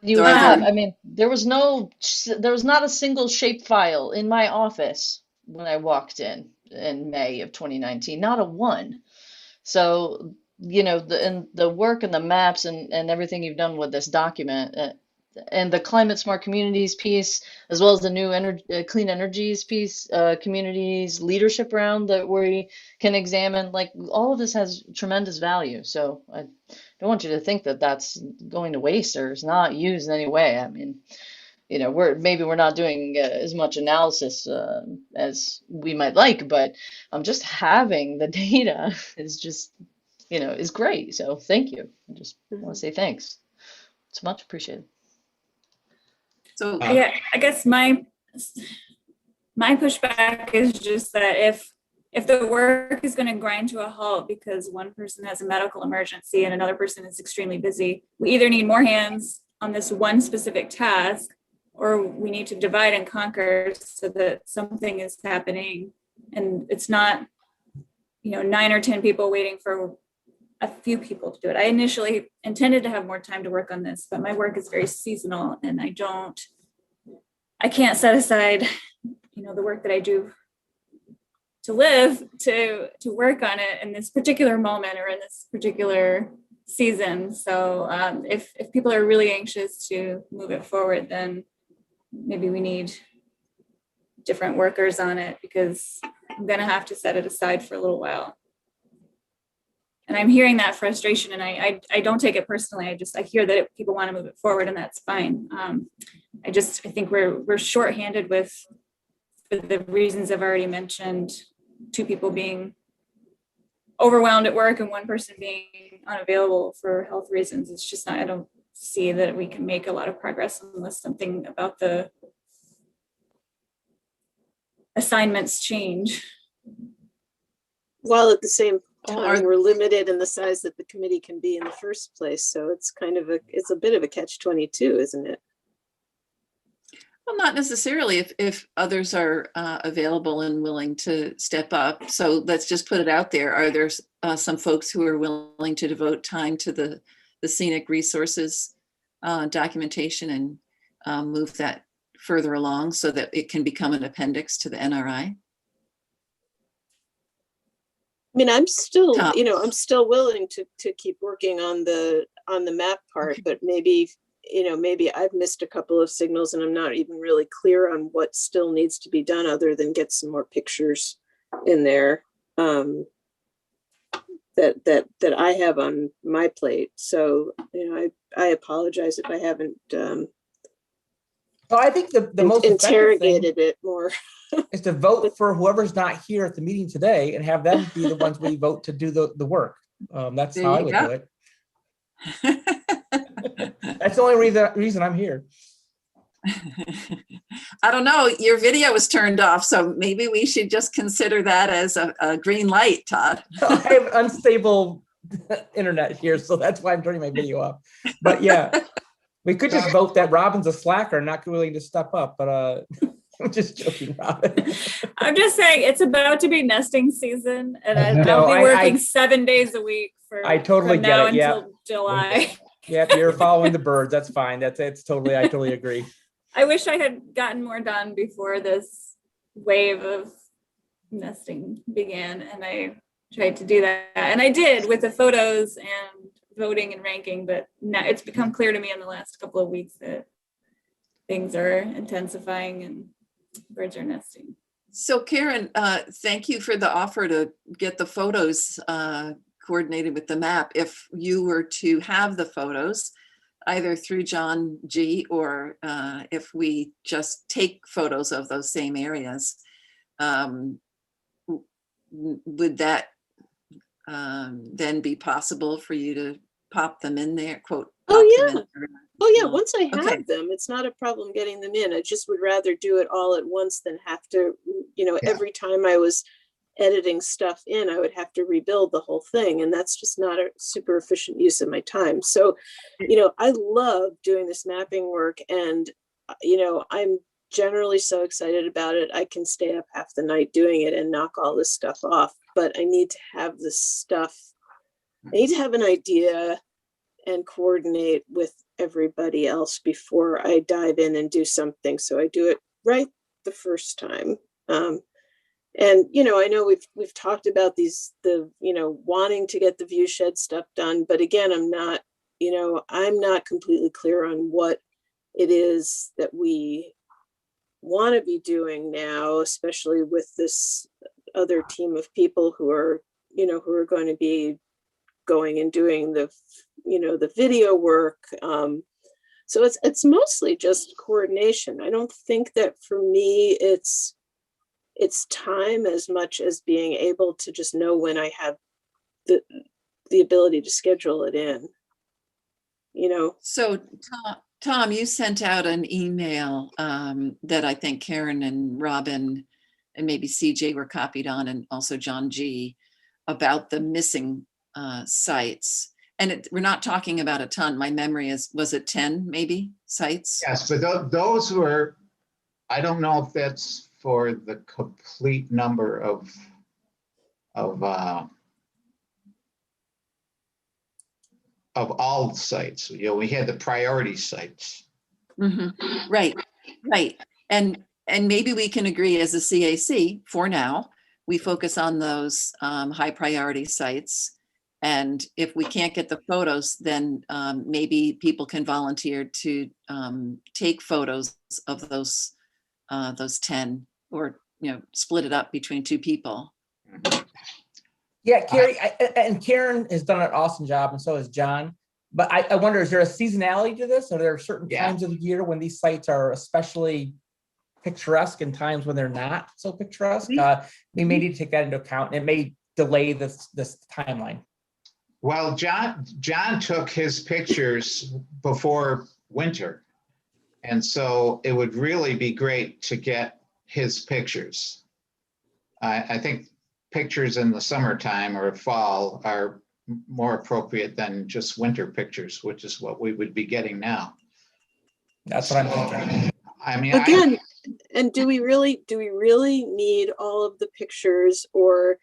You have, I mean, there was not a single shape file in my office when I walked in May of 2019, not a one. So, the work and the maps and everything you've done with this document, and the climate smart communities piece, as well as the new clean energies piece, communities leadership round that we can examine, like all of this has tremendous value. So I don't want you to think that that's going to waste or is not used in any way. I mean, we're not doing as much analysis as we might like, but just having the data is just, is great. So thank you. I just want to say thanks. It's much appreciated. So yeah, I guess my pushback is just that if the work is going to grind to a halt because one person has a medical emergency and another person is extremely busy, we either need more hands on this one specific task, or we need to divide and conquer so that something is happening and it's not, 9 or 10 people waiting for a few people to do it. I initially intended to have more time to work on this, but my work is very seasonal and I can't set aside, the work that I do to live to work on it in this particular moment or in this particular season. So if people are really anxious to move it forward, then maybe we need different workers on it, because I'm going to have to set it aside for a little while. And I'm hearing that frustration, and I don't take it personally. I hear that people want to move it forward, and that's fine. I think we're shorthanded for the reasons I've already mentioned, 2 people being overwhelmed at work and one person being unavailable for health reasons. It's just I don't see that we can make a lot of progress unless something about the assignments change. While at the same time, we're limited in the size that the committee can be in the first place. So it's it's a bit of a catch-22, isn't it? Well, not necessarily if others are available and willing to step up. So let's just put it out there. Are there some folks who are willing to devote time to the scenic resources documentation and move that further along so that it can become an appendix to the NRI? I mean, I'm still, I'm still willing to keep working on the map part, okay. But maybe I've missed a couple of signals and I'm not even really clear on what still needs to be done other than get some more pictures in there that I have on my plate. So, I apologize if I haven't I think the most interrogated it more is to vote for whoever's not here at the meeting today and have them be the ones we vote to do the work. That's how I would do it. That's the only reason I'm here. I don't know. Your video was turned off, so maybe we should just consider that as a green light, Todd. I have unstable internet here, so that's why I'm turning my video off. But yeah, we could just vote that Robin's a slacker, not willing to step up. But I'm just joking, Robin. I'm just saying it's about to be nesting season, and I'll be working 7 days a week from now until July. Yeah, you're following the birds. That's fine. I totally agree. I wish I had gotten more done before this wave of nesting began, and I tried to do that, and I did with the photos and voting and ranking. But now it's become clear to me in the last couple of weeks that things are intensifying and birds are nesting. So Karen, thank you for the offer to get the photos coordinated with the map. If you were to have the photos, either through John G. or if we just take photos of those same areas, would that then be possible for you to pop them in there, quote? Oh, Them yeah. in there? Oh, yeah. Once I have Okay. them, it's not a problem getting them in. I just would rather do it all at once than have to, Yeah. every time I was editing stuff in, I would have to rebuild the whole thing. And that's just not a super efficient use of my time. So, I love doing this mapping work, and, I'm generally so excited about it. I can stay up half the night doing it and knock all this stuff off, but I need to have this stuff. I need to have an idea and coordinate with everybody else before I dive in and do something. So I do it right the first time. And I know we've talked about wanting to get the view shed stuff done, but again, I'm not completely clear on what it is that we want to be doing now, especially with this other team of people who are going to be going and doing the video work. So it's mostly just coordination. I don't think that for me it's time as much as being able to just know when I have the ability to schedule it in. So Tom, you sent out an email that I think Karen and Robin and maybe CJ were copied on, and also John G, about the missing sites. And we're not talking about a ton. My memory was it 10 maybe sites? Yes, but those were, I don't know if that's for the complete number of all sites. We had the priority sites. Mm-hmm. Right. And maybe we can agree as a CAC for now, we focus on those high priority sites. And if we can't get the photos, then maybe people can volunteer to take photos of those 10, or split it up between 2 people. Yeah, Carrie, and Karen has done an awesome job, and so has John. But I wonder, is there a seasonality to this? Are there certain times of the year when these sites are especially picturesque and times when they're not so picturesque? We may need to take that into account, and it may delay this timeline. Well, John took his pictures before winter. And so it would really be great to get his pictures. I think pictures in the summertime or fall are more appropriate than just winter pictures, which is what we would be getting now. That's what I'm thinking. I mean, again, and do we really need all of the pictures, or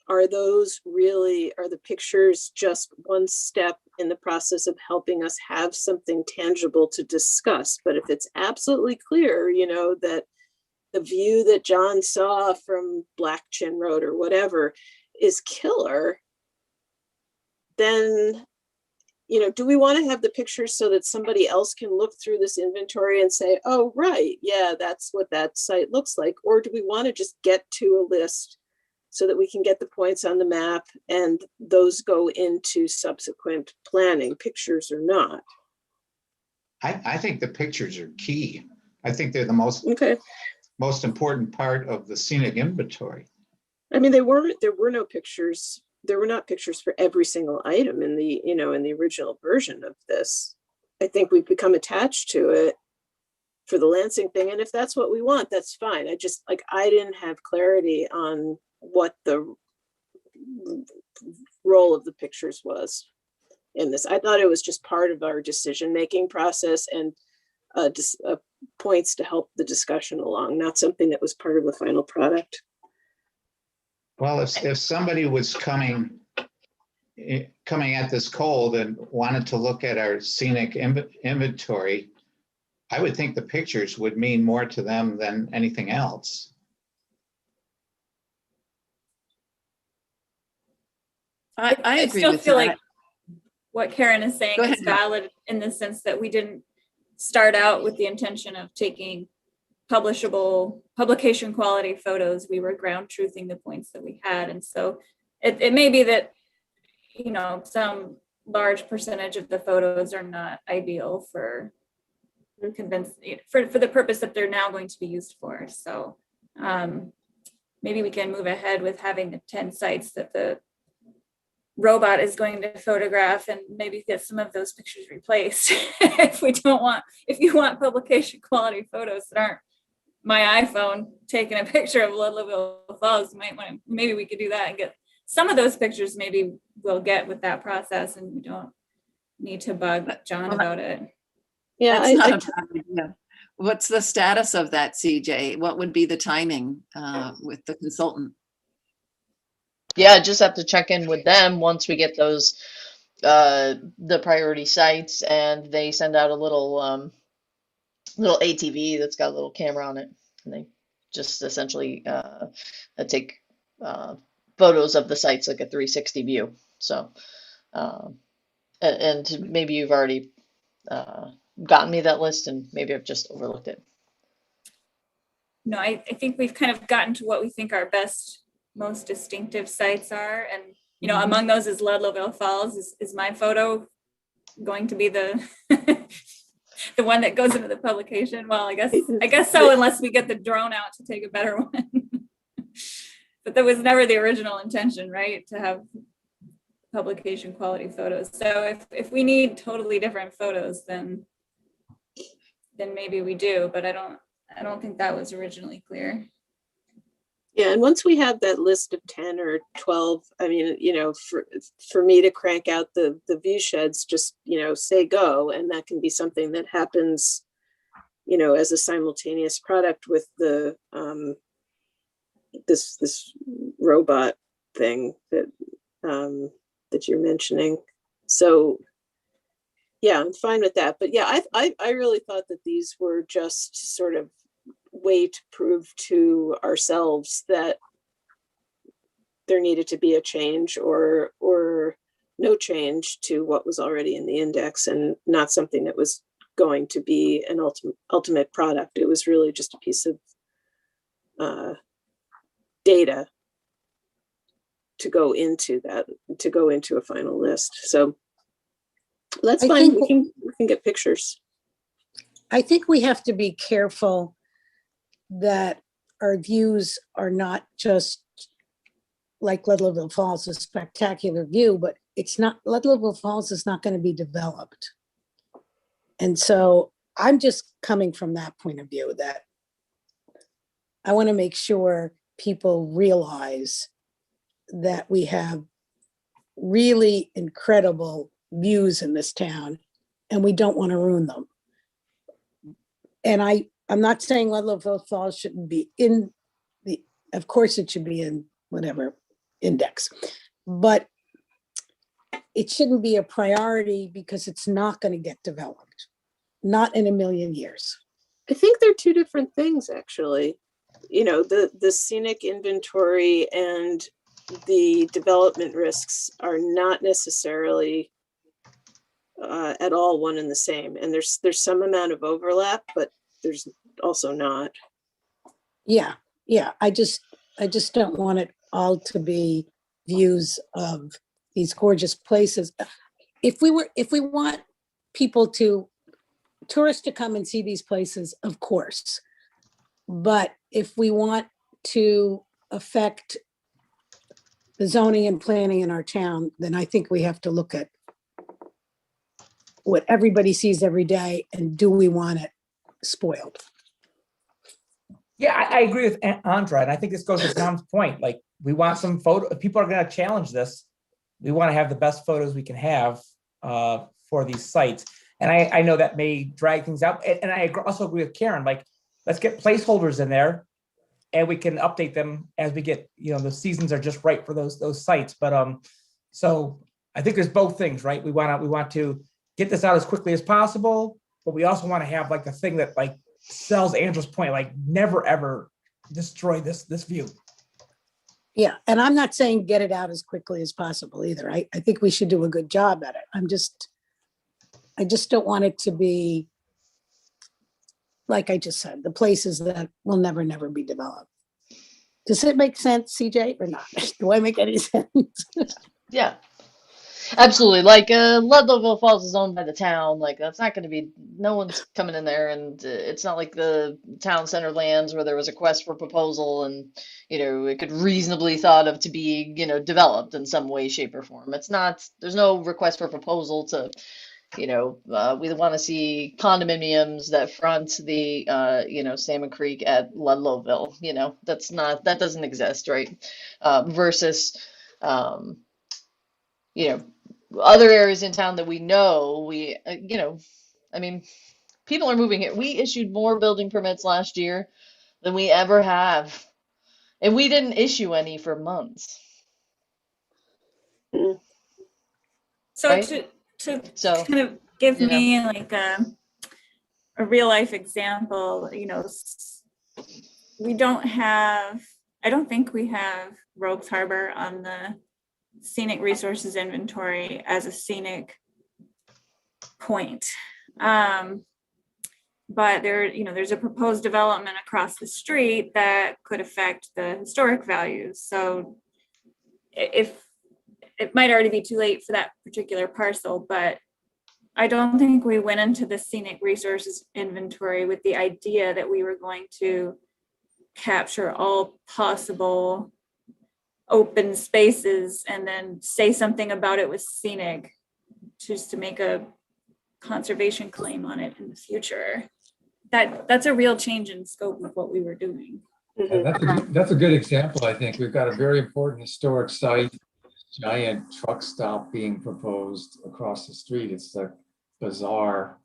are the pictures just one step in the process of helping us have something tangible to discuss? But if it's absolutely clear, that the view that John saw from Black Chin Road or whatever is killer, then, do we want to have the pictures so that somebody else can look through this inventory and say, oh, right, yeah, that's what that site looks like? Or do we want to just get to a list so that we can get the points on the map and those go into subsequent planning, pictures or not? I think the pictures are key. I think they're the most important part of the scenic inventory. I mean, there were no pictures. There were not pictures for every single item in the, in the original version of this. I think we've become attached to it for the Lansing thing. And if that's what we want, that's fine. I didn't have clarity on what the role of the pictures was in this. I thought it was just part of our decision-making process and points to help the discussion along, not something that was part of the final product. Well, if somebody was coming at this cold and wanted to look at our scenic inventory, I would think the pictures would mean more to them than anything else. I agree still with feel that. like what Karen is saying Go is ahead. valid in the sense that we didn't start out with the intention of taking publication quality photos. We were ground truthing the points that we had. And so it may be that you know, some large percentage of the photos are not ideal for for the purpose that they're now going to be used for. So maybe we can move ahead with having the 10 sites that the robot is going to photograph, and maybe get some of those pictures replaced. If you want publication quality photos that aren't my iPhone taking a picture of Ludlow Falls, you might want to, maybe we could do that and get some of those pictures. Maybe we'll get with that process, and we don't need to bug John about it. Yeah, That's not a bad idea. What's the status of that, CJ? What would be the timing with the consultant? Yeah, I just have to check in with them once we get those the priority sites, and they send out a little little ATV that's got a little camera on it, and they just essentially take photos of the sites like a 360 view. So and maybe you've already gotten me that list, and maybe I've just overlooked it. No, I think we've kind of gotten to what we think our best, most distinctive sites are. And, you know, among those is Ludlow Falls. Is my photo going to be the the one that goes into the publication? Well, I guess so, unless we get the drone out to take a better one. But that was never the original intention, right? To have publication quality photos. So if we need totally different photos, then maybe we do, but I don't think that was originally clear. Yeah, and once we have that list of 10 or 12, I mean, you know, for me to crank out the view sheds, just, you know, say go, and that can be something that happens, you know, as a simultaneous product with the this robot thing that that you're mentioning. So yeah, I'm fine with that. But yeah, I really thought that these were just sort of way to prove to ourselves that there needed to be a change or no change to what was already in the index, and not something that was going to be an ultimate product. It was really just a piece of data to go into a final list. So that's fine. We can get pictures. I think we have to be careful that our views are not just like Ludlow Falls, a spectacular view, but it's not, Ludlow Falls is not going to be developed. And so I'm just coming from that point of view, that I want to make sure people realize that we have really incredible views in this town, and we don't want to ruin them. And I'm not saying Ludlow Falls shouldn't be in the, of course it should be in whatever index, but it shouldn't be a priority because it's not going to get developed. Not in a million years. I think they're two different things, actually. You know, the scenic inventory and the development risks are not necessarily at all one and the same. And there's some amount of overlap, but there's also not. Yeah. I just don't want it all to be views of these gorgeous places. If we want tourists to come and see these places, of course. But if we want to affect the zoning and planning in our town, then I think we have to look at what everybody sees every day, and do we want it spoiled? Yeah, I agree with Andra, and I think this goes to Tom's point. Like, we want some photo. If people are going to challenge this, we want to have the best photos we can have for these sites. And I know that may drag things out. And I also agree with Karen. Like, let's get placeholders in there, and we can update them as we get. You know, the seasons are just right for those sites. But so I think there's both things, right? We want to get this out as quickly as possible, but we also want to have like a thing that like sells Andrew's point, like never ever destroy this view. Yeah, and I'm not saying get it out as quickly as possible either. I think we should do a good job at it. I just don't want it to be, like I just said, the places that will never be developed. Does it make sense, CJ, or not? Do I make any sense? Yeah. Absolutely. Like Ludlowville Falls is owned by the town. Like that's not going to be, no one's coming in there, and it's not like the town center lands where there was a quest for proposal, and it could reasonably thought of to be developed in some way, shape, or form. It's not. There's no request for proposal to we want to see condominiums that front the Salmon Creek at Ludlowville. That doesn't exist, right? Versus. You know, other areas in town that we know, I mean, people are moving here. We issued more building permits last year than we ever have, and we didn't issue any for months, So right? to So, kind of give you know, me like a real life example, we don't have, I don't think we have Rogues Harbor on the scenic resources inventory as a scenic point. But there's a proposed development across the street that could affect the historic values. So if it might already be too late for that particular parcel, but I don't think we went into the scenic resources inventory with the idea that we were going to capture all possible open spaces and then say something about it was scenic just to make a conservation claim on it in the future. That's a real change in scope of what we were doing. That's a good example. I think we've got a very important historic site, giant truck stop being proposed across the street. It's like bizarre.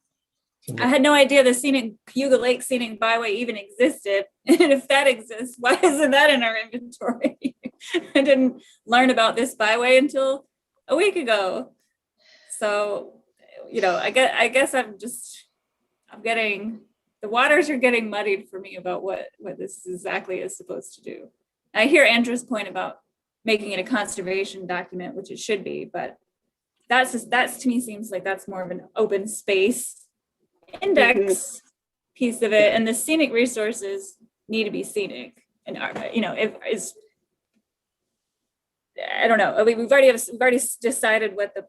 I had no idea the Cayuga Lake Scenic Byway even existed. And if that exists, why isn't that in our inventory? I didn't learn about this byway until a week ago. So, I guess the waters are getting muddied for me about what this exactly is supposed to do. I hear Andrew's point about making it a conservation document, which it should be, but that's to me seems like that's more of an open space index piece of it, and the scenic resources need to be scenic. And if I don't know. We've already decided what the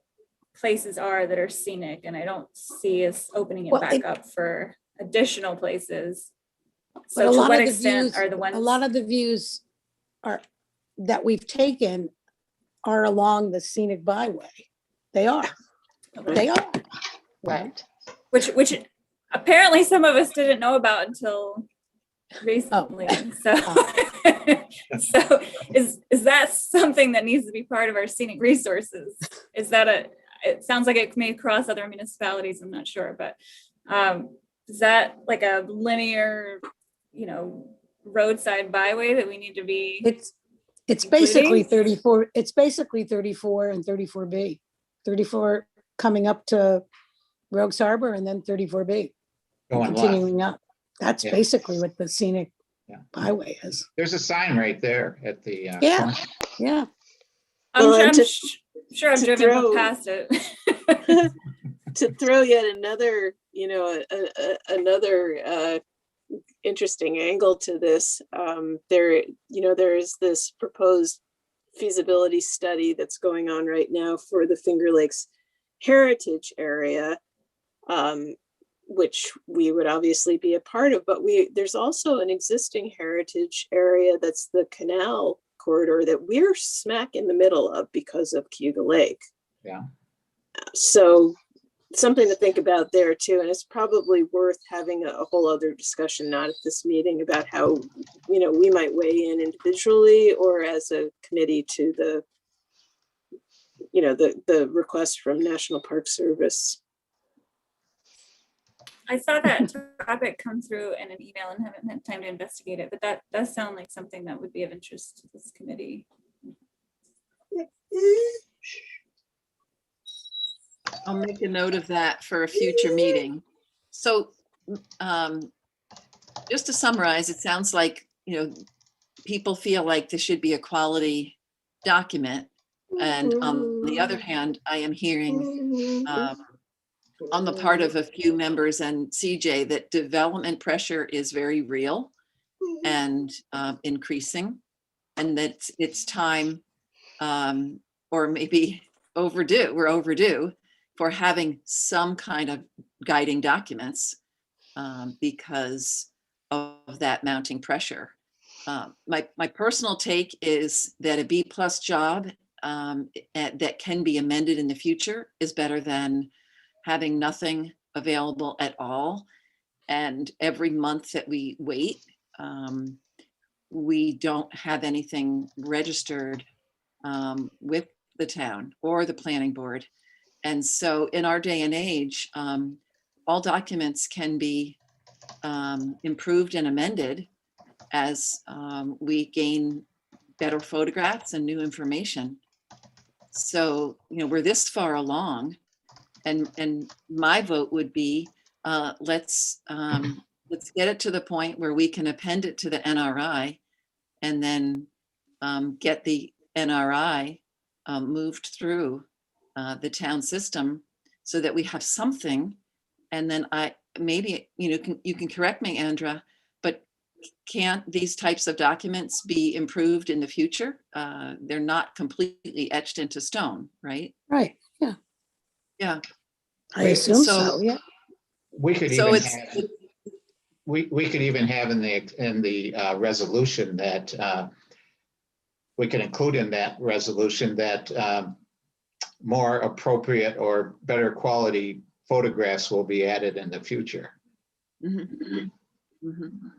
places are that are scenic, and I don't see us opening it back up for additional places. So to what extent are the ones? A lot of the views that we've taken are along the scenic byway. They are. They are. right. Which apparently some of us didn't know about until recently. So is that something that needs to be part of our scenic resources? It sounds like it may cross other municipalities, I'm not sure, but is that like a linear, roadside byway that we need to be? It's basically 34. It's basically 34 and 34B. 34 coming up to Rogues Harbor, and then 34B continuing up. That's basically what the scenic byway is. There's a sign right there at the yeah. Yeah. I'm sure I've driven past it. To throw yet another, another interesting angle to this, there is this proposed feasibility study that's going on right now for the Finger Lakes Heritage Area, which we would obviously be a part of, but there's also an existing heritage area that's the canal corridor that we're smack in the middle of because of Cayuga Lake. Yeah. So something to think about there too, and it's probably worth having a whole other discussion, not at this meeting, about how we might weigh in individually or as a committee to the request from National Park Service. I saw that topic come through in an email and haven't had time to investigate it, but that does sound like something that would be of interest to this committee. I'll make a note of that for a future meeting. So just to summarize, it sounds like, people feel like this should be a quality document. And on the other hand, I am hearing on the part of a few members and CJ that development pressure is very real and increasing, and that it's time, or maybe overdue. We're overdue for having some kind of guiding documents because of that mounting pressure. My personal take is that a B+ job that can be amended in the future is better than having nothing available at all. And every month that we wait, we don't have anything registered with the town or the planning board. And so in our day and age, all documents can be improved and amended as we gain better photographs and new information. So, we're this far along, and my vote would be, let's get it to the point where we can append it to the NRI and then get the NRI moved through the town system so that we have something. And then maybe, you can correct me, Andra, but can't these types of documents be improved in the future? They're not completely etched into stone, right? Right, yeah. Yeah. I assume so, yeah. We could So even it's, have, we could even have in the resolution that we can include in that resolution that more appropriate or better quality photographs will be added in the future. Mhm. Mhm.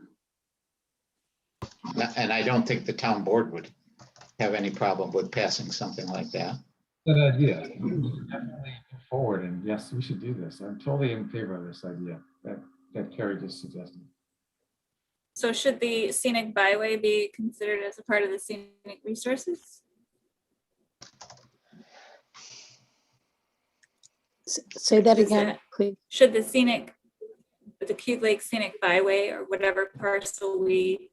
And I don't think the town board would have any problem with passing something like that. Good idea. Definitely move forward, and yes, we should do this. I'm totally in favor of this idea that Carrie just suggested. So should the scenic byway be considered as a part of the scenic resources? Say that Is again, it- please. Should the Cute Lake Scenic Byway or whatever parcel we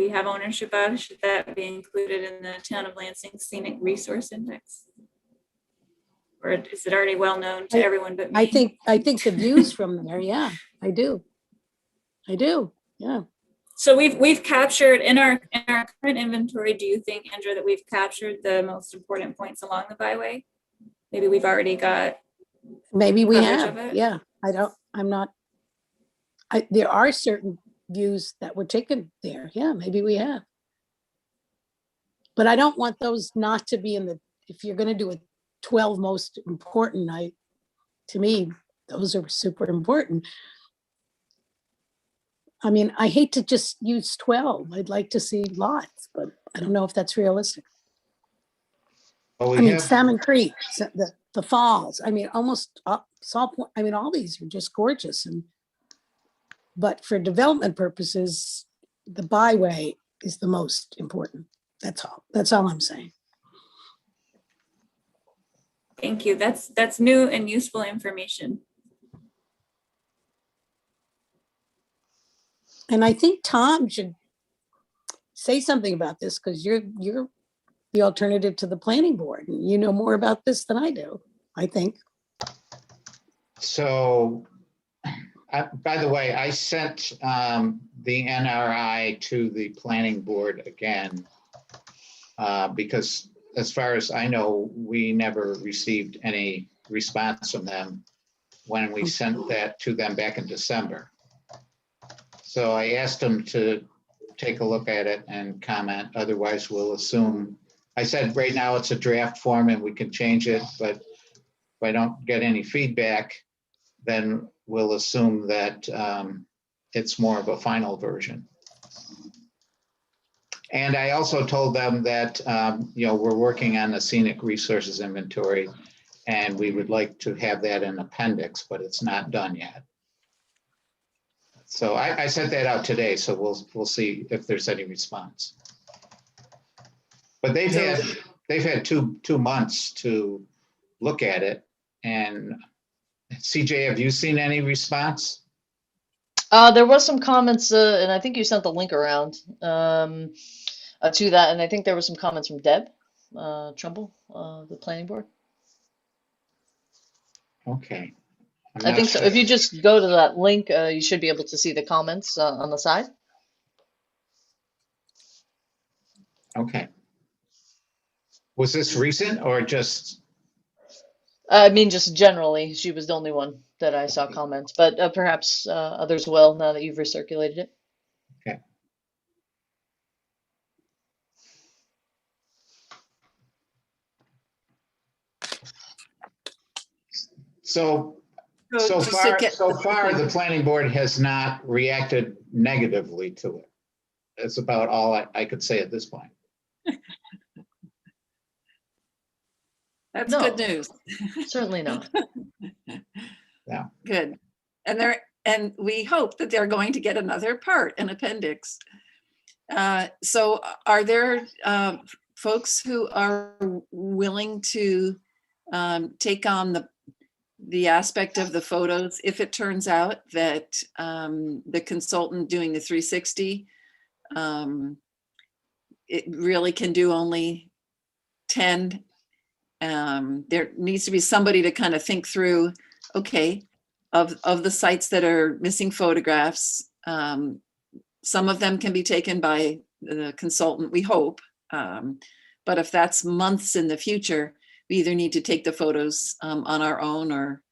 have ownership of, should that be included in the Town of Lansing Scenic Resource Index? Or is it already well known to everyone but me? I think the views from there, yeah, I do, yeah. So we've captured in our current inventory, do you think, Andrew, that we've captured the most important points along the byway? Maybe we've already got, Maybe we coverage have, of it? yeah. There are certain views that were taken there. Yeah, maybe we have. But I don't want those not to be if you're gonna do a 12 most important, to me, those are super important. I mean, I hate to just use 12. I'd like to see lots, but I don't know if that's realistic. Well, I mean, Salmon Creek, the falls, I mean, almost Saw Point, I mean, all these are just gorgeous. But for development purposes, the byway is the most important. That's all I'm saying. Thank you. That's new and useful information. And I think Tom should say something about this because you're the alternative to the planning board. And you know more about this than I do, I think. So, by the way, I sent the NRI to the planning board again because as far as I know, we never received any response from them when we sent that to them back in December. So I asked them to take a look at it and comment. Otherwise, we'll assume, I said right now it's a draft form and we can change it, but if I don't get any feedback, then we'll assume that it's more of a final version. And I also told them that, we're working on the scenic resources inventory and we would like to have that in appendix, but it's not done yet. So I sent that out today, so we'll see if there's any response. But they've had two months to look at it. And CJ, have you seen any response? There was some comments, and I think you sent the link around to that, and I think there were some comments from Deb Trumbull, the planning board. Okay. I think so. If you just go to that link, you should be able to see the comments on the side. Okay. Was this recent or just, I mean, just generally, she was the only one that I saw comments, but perhaps others will now that you've recirculated it. okay. So, so just to far, get- the planning board has not reacted negatively to it. That's about all I could say at this point. That's No. good news. Certainly not. Yeah. Good. And we hope that they're going to get another part, an appendix. So are there folks who are willing to take on the aspect of the photos if it turns out that the consultant doing the 360 it really can do only 10? There needs to be somebody to kind of think through, okay, of the sites that are missing photographs, some of them can be taken by the consultant, we hope. But if that's months in the future, we either need to take the photos on our own or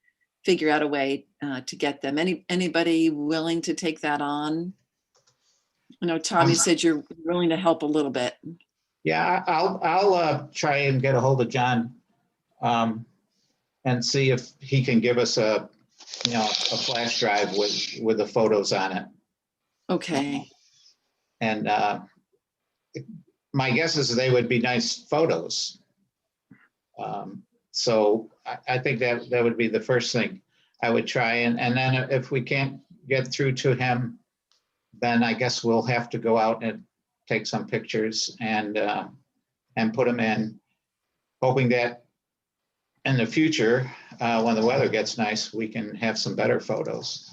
figure out a way to get them. Anybody willing to take that on? I know, Tom, you said you're willing to help a little bit. Yeah, I'll try and get a hold of John and see if he can give us a flash drive with the photos on it. Okay. And my guess is they would be nice photos. So I think that would be the first thing I would try. And then if we can't get through to him, then I guess we'll have to go out and take some pictures and put them in, hoping that in the future, when the weather gets nice, we can have some better photos.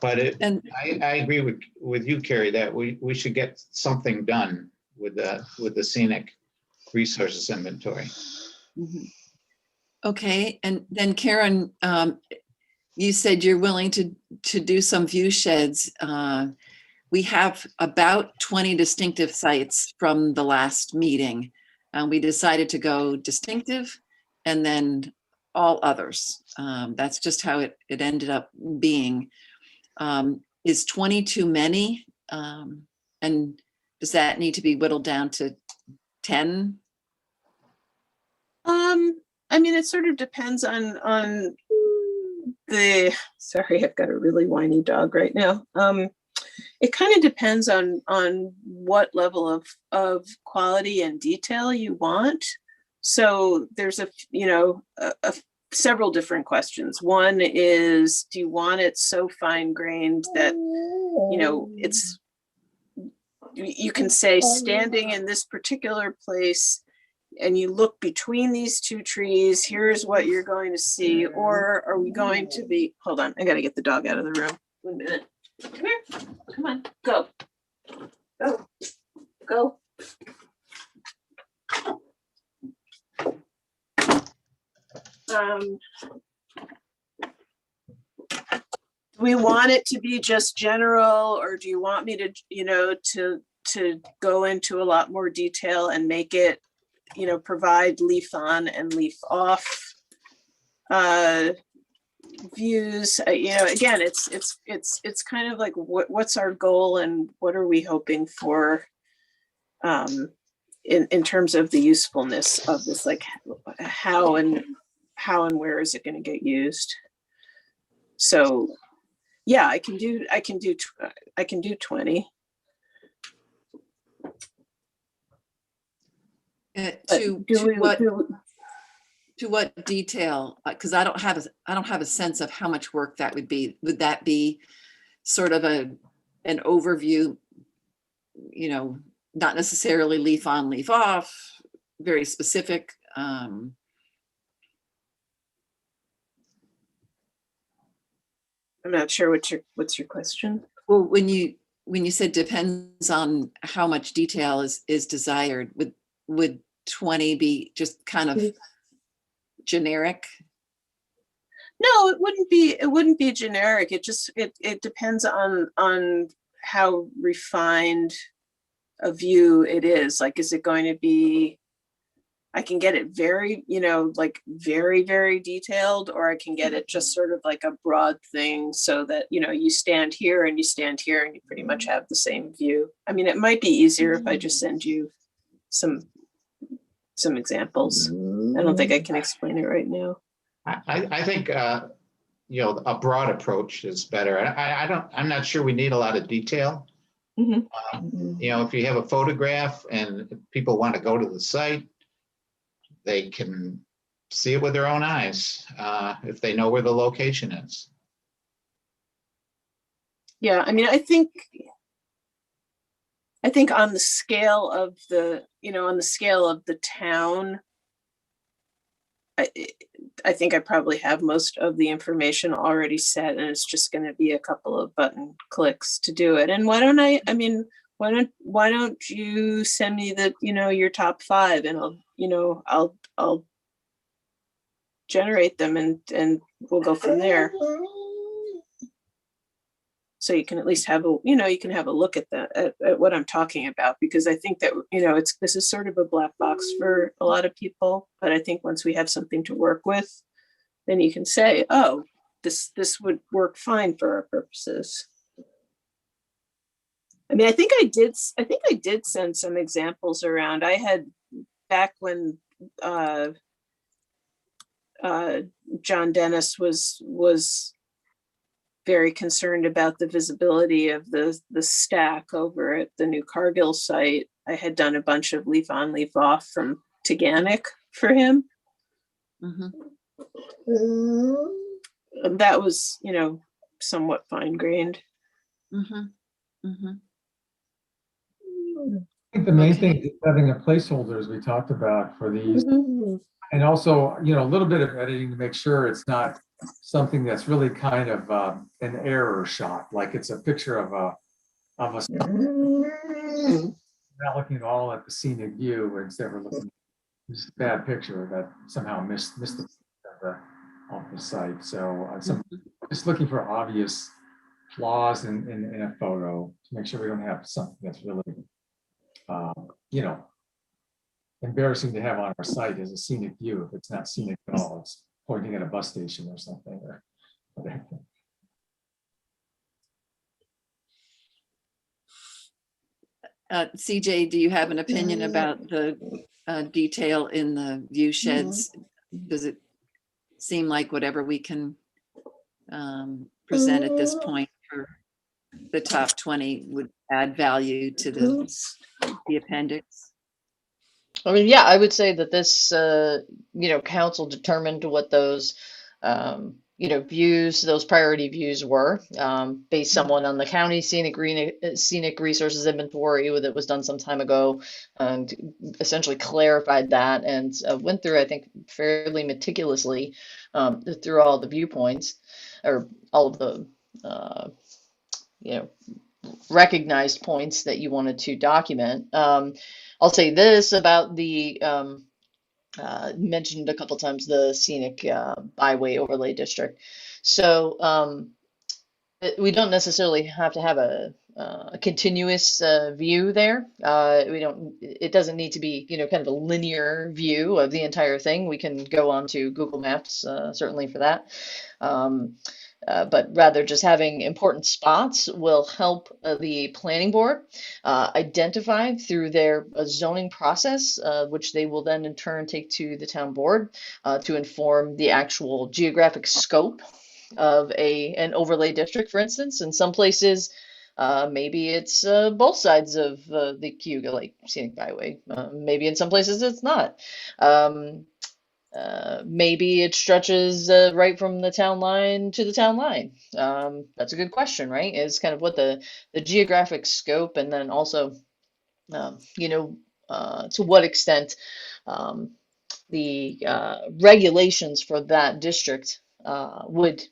But I agree with you, Carrie, that we should get something done with the scenic resources inventory. Mhm. Okay, and then Karen, you said you're willing to do some view sheds. We have about 20 distinctive sites from the last meeting. We decided to go distinctive and then all others. That's just how it ended up being. Is 20 too many? And does that need to be whittled down to 10? I mean, it sort of depends on the, sorry, I've got a really whiny dog right now. It kind of depends on what level of quality and detail you want. So there's several different questions. One is, do you want it so fine grained that, you can say standing in this particular place and you look between these two trees, here's what you're going to see. Or are we going to be, hold on, I gotta get the dog out of the room. 1 minute. Come here, come on, go. Go. Do we want it to be just general, or do you want me to, to go into a lot more detail and make it, provide leaf on and leaf off views? Again, it's kind of like what's our goal and what are we hoping for in terms of the usefulness of this, like how and where is it going to get used? So yeah, I can do 20. To what detail? Because I don't have a sense of how much work that would be. Would that be sort of an overview? Not necessarily leaf on, leaf off, very specific. I'm not sure what's your question. Well, when you said depends on how much detail is desired, would 20 be just kind of generic? No, it wouldn't be generic. It depends on how refined a view it is. Like, is it going to be I can get it very, like very, very detailed, or I can get it just sort of like a broad thing so that, you stand here and you stand here and you pretty much have the same view. I mean, it might be easier if I just send you some examples. I don't think I can explain it right now. I think, a broad approach is better. I'm not sure we need a lot of detail. Mhm. If you have a photograph and people want to go to the site, they can see it with their own eyes, if they know where the location is. Yeah, I mean, I think on the scale of the town, I think I probably have most of the information already set, and it's just going to be a couple of button clicks to do it. And why don't you send me your top 5, and I'll generate them, and we'll go from there. So you can at least have a look at that, at what I'm talking about, because I think that, this is sort of a black box for a lot of people. But I think once we have something to work with, then you can say, oh, this would work fine for our purposes. I mean, I think I did send some examples around. I had, back when John Dennis was very concerned about the visibility of the stack over at the new Cargill site, I had done a bunch of leaf on, leaf off from Taganic for him. That was, somewhat fine grained. I think the main thing is having a placeholder, as we talked about, for these, and also, a little bit of editing to make sure it's not something that's really kind of an error shot, like it's a picture of a not looking all at the scenic view, instead of looking just a bad picture that somehow missed the of the site. So just looking for obvious flaws in a photo to make sure we don't have something that's really embarrassing to have on our site as a scenic view. If it's not scenic at all, it's pointing at a bus station or something, or whatever. CJ, do you have an opinion about the detail in the view sheds? Does it seem like whatever we can present at this point for the top 20 would add value to the appendix? I mean, yeah, I would say that this, council determined what those, views, those priority views were, based somewhat on the county scenic resources inventory that was done some time ago, and essentially clarified that, and went through, I think, fairly meticulously through all the viewpoints, or all of the, recognized points that you wanted to document. I'll say this about the mentioned a couple times the scenic byway overlay district. So we don't necessarily have to have a continuous view there. We don't. It doesn't need to be, kind of a linear view of the entire thing. We can go on to Google Maps, certainly for that. But rather just having important spots will help the planning board identify through their zoning process, which they will then in turn take to the town board to inform the actual geographic scope of an overlay district, for instance. In some places, maybe it's both sides of the Cayuga Lake Scenic Byway. Maybe in some places it's not. Maybe it stretches right from the town line to the town line. That's a good question, right? Is kind of what the geographic scope, and then also, to what extent the regulations for that district would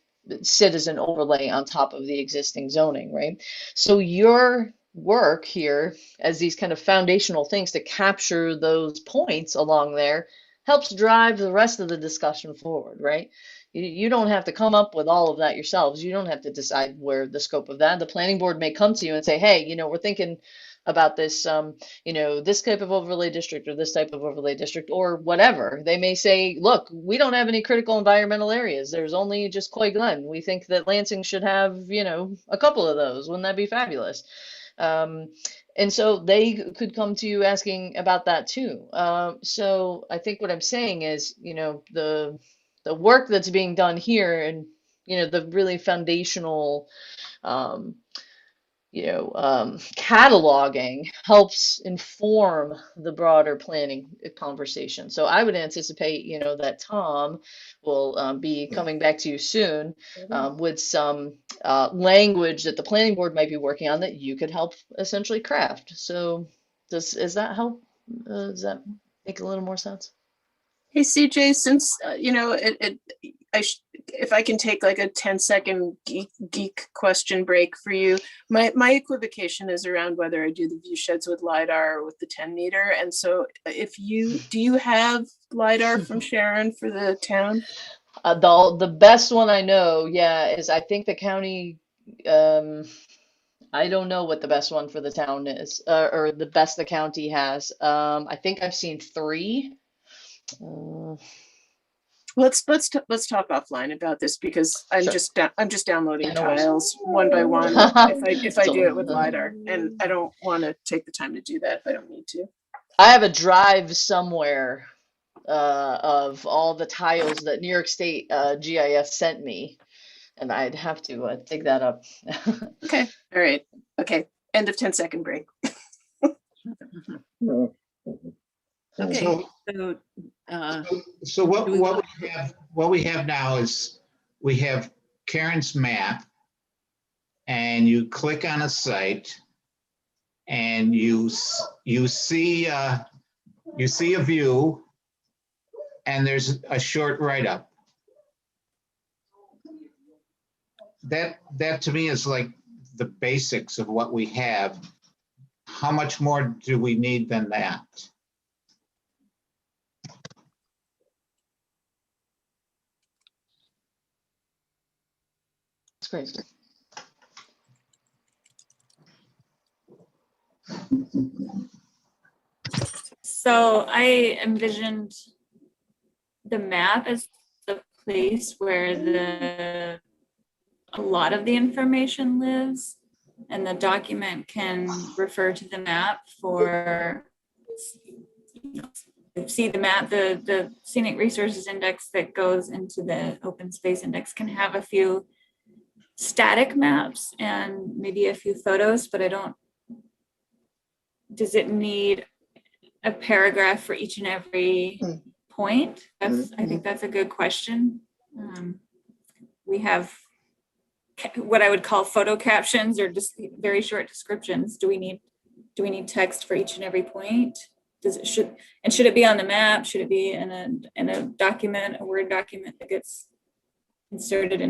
sit as an overlay on top of the existing zoning, right? So your work here as these kind of foundational things to capture those points along there helps drive the rest of the discussion forward, right? You don't have to come up with all of that yourselves. You don't have to decide where the scope of that. The planning board may come to you and say, hey, we're thinking about this, this type of overlay district or this type of overlay district or whatever. They may say, look, we don't have any critical environmental areas. There's only just Coy Glen. We think that Lansing should have, a couple of those. Wouldn't that be fabulous? And so they could come to you asking about that too. So I think what I'm saying is, the work that's being done here and, the really foundational, um, cataloging helps inform the broader planning conversation. So I would anticipate, that Tom will be coming back to you soon with some language that the planning board might be working on that you could help essentially craft. So does that help? Does that make a little more sense? Hey, CJ, since, if I can take like a 10-second geek question break for you, my equivocation is around whether I do the view sheds with LiDAR or with the 10 meter. And so do you have LiDAR from Sharon for the town? The best one I know, yeah, is I think the county, I don't know what the best one for the town is, or the best the county has. I think I've seen 3. Let's talk offline about this, because I'm Sure. just downloading Yeah, no worries. tiles one by one if I do it with LiDAR, and I don't want to take the time to do that if I don't need to. I have a drive somewhere of all the tiles that New York State GIS sent me, and I'd have to dig that up. Okay, all right, okay, end of 10-second break. Okay, So, so, so what we have now is we have Karen's map, and you click on a site, and you see a view, and there's a short write-up. That to me is like the basics of what we have. How much more do we need than that? That's great. So I envisioned the map as the place where a lot of the information lives, and the document can refer to the map for, see the map, the scenic resources index that goes into the open space index can have a few static maps and maybe a few photos, but does it need a paragraph for each and every point? I think that's a good question. We have what I would call photo captions, or just very short descriptions. Do we need text for each and every point? Should it be on the map? Should it be in a document, a Word document that gets inserted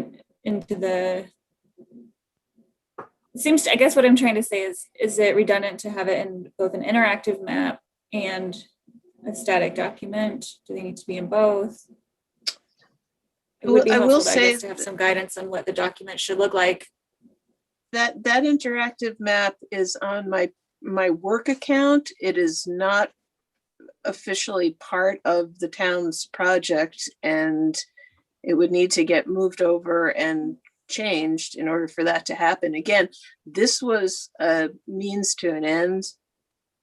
into the? I guess what I'm trying to say is it redundant to have it in both an interactive map and a static document? Do they need to be in both? It would be helpful, I guess, to have some guidance on what the document should look like. That interactive map is on my work account. It is not officially part of the town's project, and it would need to get moved over and changed in order for that to happen. Again, this was a means to an end.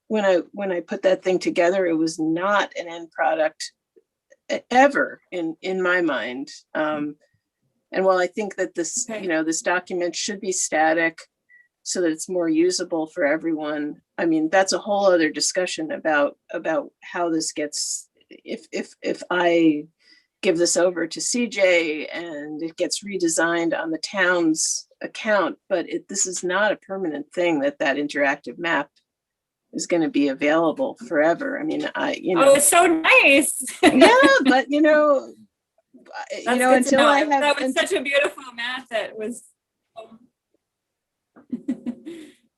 When I put that thing together, it was not an end product ever in my mind. And while I think that this, this document should be static so that it's more usable for everyone, I mean, that's a whole other discussion about how this gets, if I give this over to CJ and it gets redesigned on the town's account, but this is not a permanent thing that interactive map is going to be available forever. I mean, oh, it's so nice. Yeah, but until I have, that was such a beautiful map that was.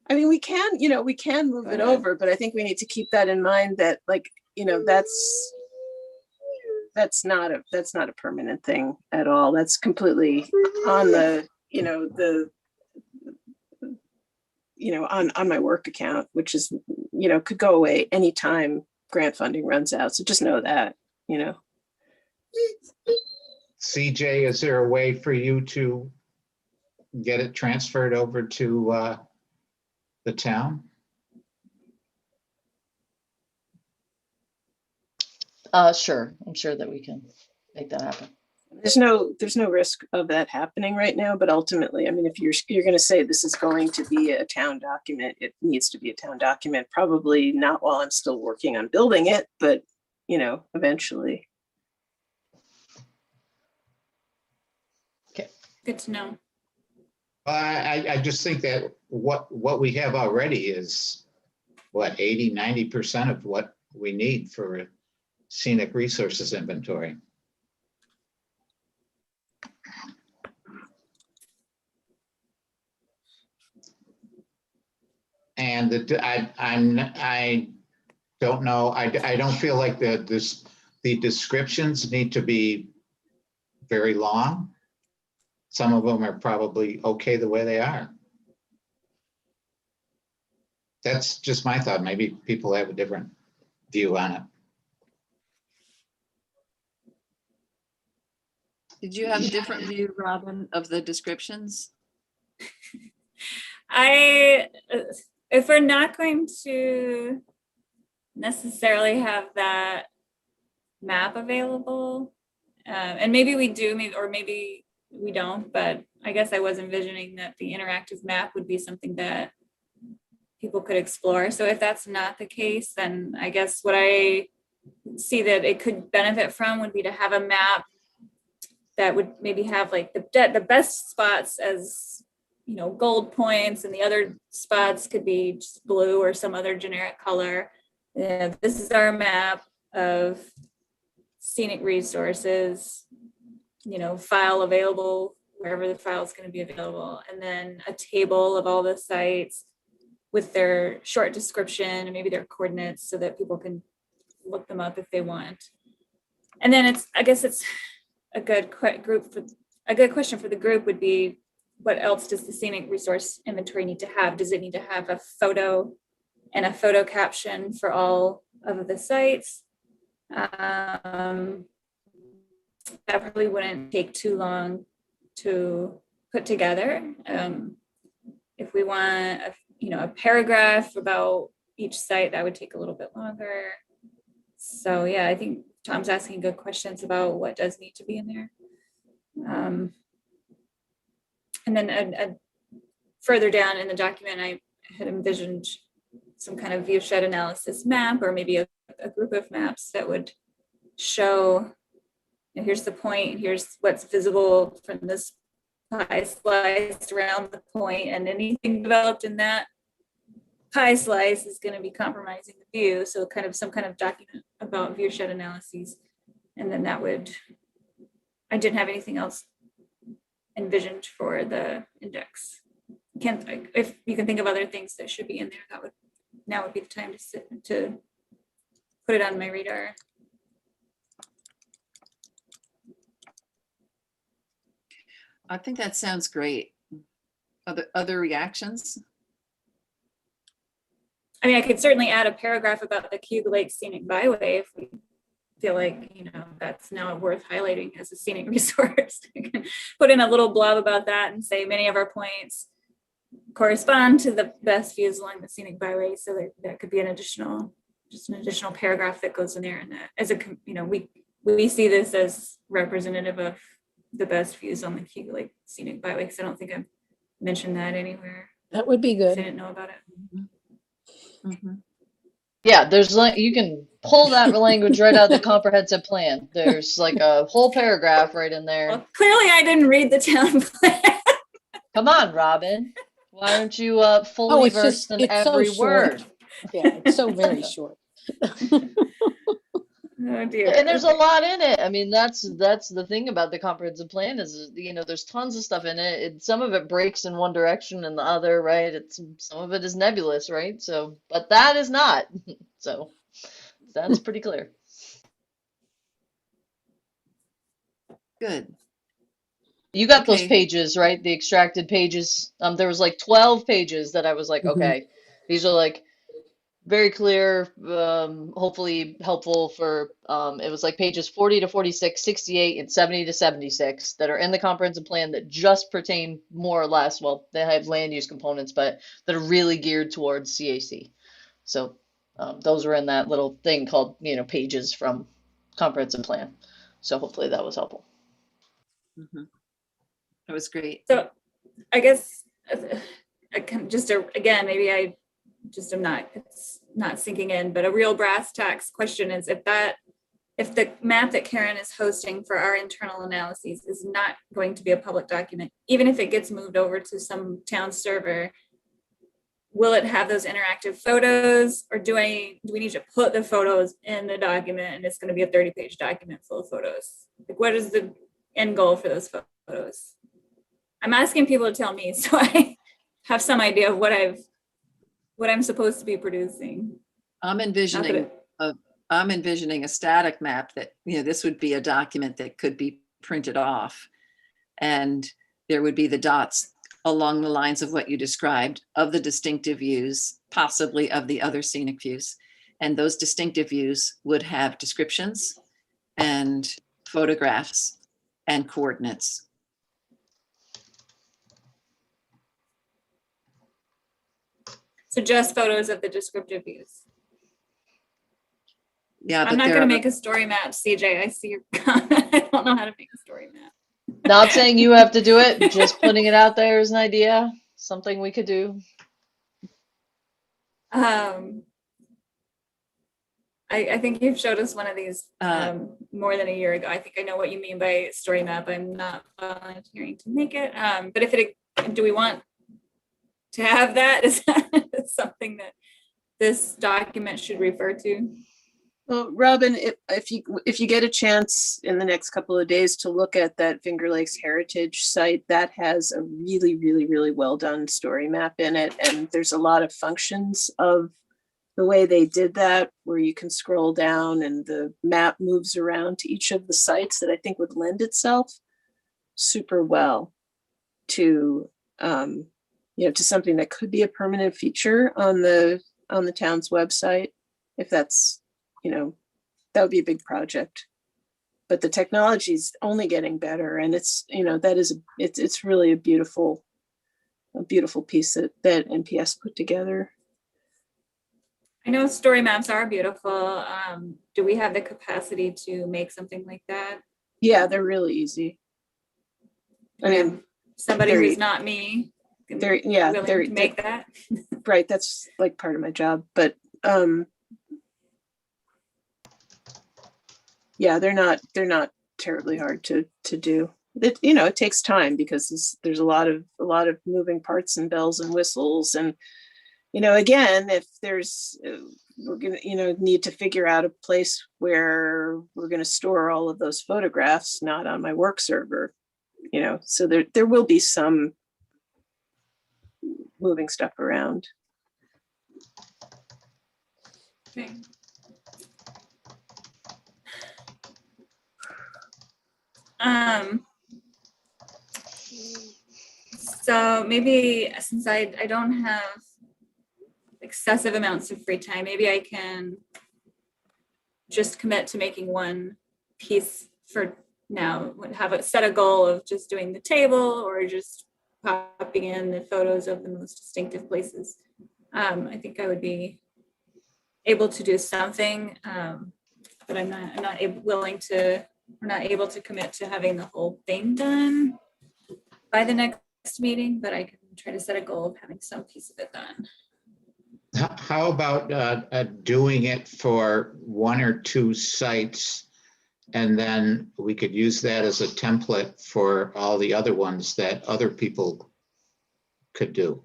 I mean, we can move it over, but I think we need to keep that in mind that, like, that's not a permanent thing at all. That's completely on the on my work account, which is, could go away anytime grant funding runs out. So just know that, CJ, is there a way for you to get it transferred over to the town? Sure. I'm sure that we can make that happen. There's no risk of that happening right now, but ultimately, I mean, if you're going to say this is going to be a town document, it needs to be a town document, probably not while I'm still working on building it, but eventually. Good to know. I just think that what we have already is what, 80–90% of what we need for a scenic resources inventory. And I don't know. I don't feel like the descriptions need to be very long. Some of them are probably okay the way they are. That's just my thought. Maybe people have a different view on it. Did you have a different view, Robin, of the descriptions? If we're not going to necessarily have that map available, and maybe we do, maybe we don't, but I guess I was envisioning that the interactive map would be something that people could explore. So if that's not the case, then I guess what I see that it could benefit from would be to have a map that would maybe have like the best spots as gold points, and the other spots could be just blue or some other generic color. This is our map of scenic resources, file available wherever the file is going to be available, and then a table of all the sites with their short description and maybe their coordinates so that people can look them up if they want. And then I guess it's a good question for the group would be, what else does the scenic resource inventory need to have? Does it need to have a photo and a photo caption for all of the sites? That probably wouldn't take too long to put together. If we want a paragraph about each site, that would take a little bit longer. So yeah, I think Tom's asking good questions about what does need to be in there. And then further down in the document, I had envisioned some kind of view shed analysis map, or maybe a group of maps that would show, here's the point, here's what's visible from this pie slice around the point, and anything developed in that pie slice is going to be compromising the view. So kind of some kind of document about view shed analyses. And then I didn't have anything else envisioned for the index. If you can think of other things that should be in there, now would be the time to put it on my radar. I think that sounds great. Other reactions? I mean, I could certainly add a paragraph about the Cuba Lake Scenic Byway if we feel like, that's now worth highlighting as a scenic resource. We can put in a little blob about that and say many of our points correspond to the best views along the scenic byway. So that could be an additional paragraph that goes in there. And as we see this as representative of the best views on the Cuba Lake Scenic Byway, because I don't think I've mentioned that anywhere. That would be good. I didn't know about it. Mm-hmm. Yeah, you can pull that language right out of the comprehensive plan. There's like a whole paragraph right in there. Well, clearly I didn't read the town plan. Come on, Robin. Why aren't you fully versed in every word? Yeah, it's so very short. Oh dear. And there's a lot in it. I mean, that's the thing about the comprehensive plan is, there's tons of stuff in it. Some of it breaks in one direction and the other, right? Some of it is nebulous, right? So, but that is not. So that's pretty clear. Good. You got those Okay. pages, right? The extracted pages. There was like 12 pages that I was like, okay, these are like very clear, hopefully helpful for, it was like pages 40 to 46, 68, and 70 to 76 that are in the comprehensive plan that just pertain more or less, well, they have land use components, but that are really geared towards CAC. So those are in that little thing called, pages from comprehensive plan. So hopefully that was helpful. Mhm. That was great. So I guess I can just again, maybe I just am not, it's not sinking in, but a real brass tacks question is if the map that Karen is hosting for our internal analyses is not going to be a public document, even if it gets moved over to some town server, will it have those interactive photos, or do we need to put the photos in the document and it's going to be a 30-page document full of photos? Like, what is the end goal for those photos? I'm asking people to tell me so I have some idea of what I'm supposed to be producing. I'm envisioning a static map that, this would be a document that could be printed off. And there would be the dots along the lines of what you described of the distinctive views, possibly of the other scenic views. And those distinctive views would have descriptions and photographs and coordinates. So just photos of the descriptive views. Yeah, I'm not going to make a story map, CJ. I see your comment. I don't know how to make a story map. Not saying you have to do it, just putting it out there as an idea, something we could do. I think you've showed us one of these more than a year ago. I think I know what you mean by story map. I'm not volunteering to make it. But do we want to have that? Is that something that this document should refer to? Well, Robin, if you get a chance in the next couple of days to look at that Finger Lakes Heritage site, that has a really, really, really well done story map in it. And there's a lot of functions of the way they did that, where you can scroll down and the map moves around to each of the sites, that I think would lend itself super well to, to something that could be a permanent feature on the town's website, if that's, that would be a big project. But the technology is only getting better, and it's it's really a beautiful piece that NPS put together. I know story maps are beautiful. Do we have the capacity to make something like that? Yeah, they're really easy. I mean, somebody who's not me, they're willing to make that. Right, that's like part of my job, but yeah, they're not terribly hard to do. It takes time because there's a lot of moving parts and bells and whistles, and again, if we're gonna need to figure out a place where we're gonna store all of those photographs, not on my work server, so there will be some moving stuff around. Okay. So maybe since I don't have excessive amounts of free time, maybe I can just commit to making one piece for now. Set a goal of just doing the table, or just popping in the photos of the most distinctive places. I think I would be able to do something, but I'm not able to commit to having the whole thing done by the next meeting, but I can try to set a goal of having some piece of it done. How about doing it for one or two sites, and then we could use that as a template for all the other ones that other people could do?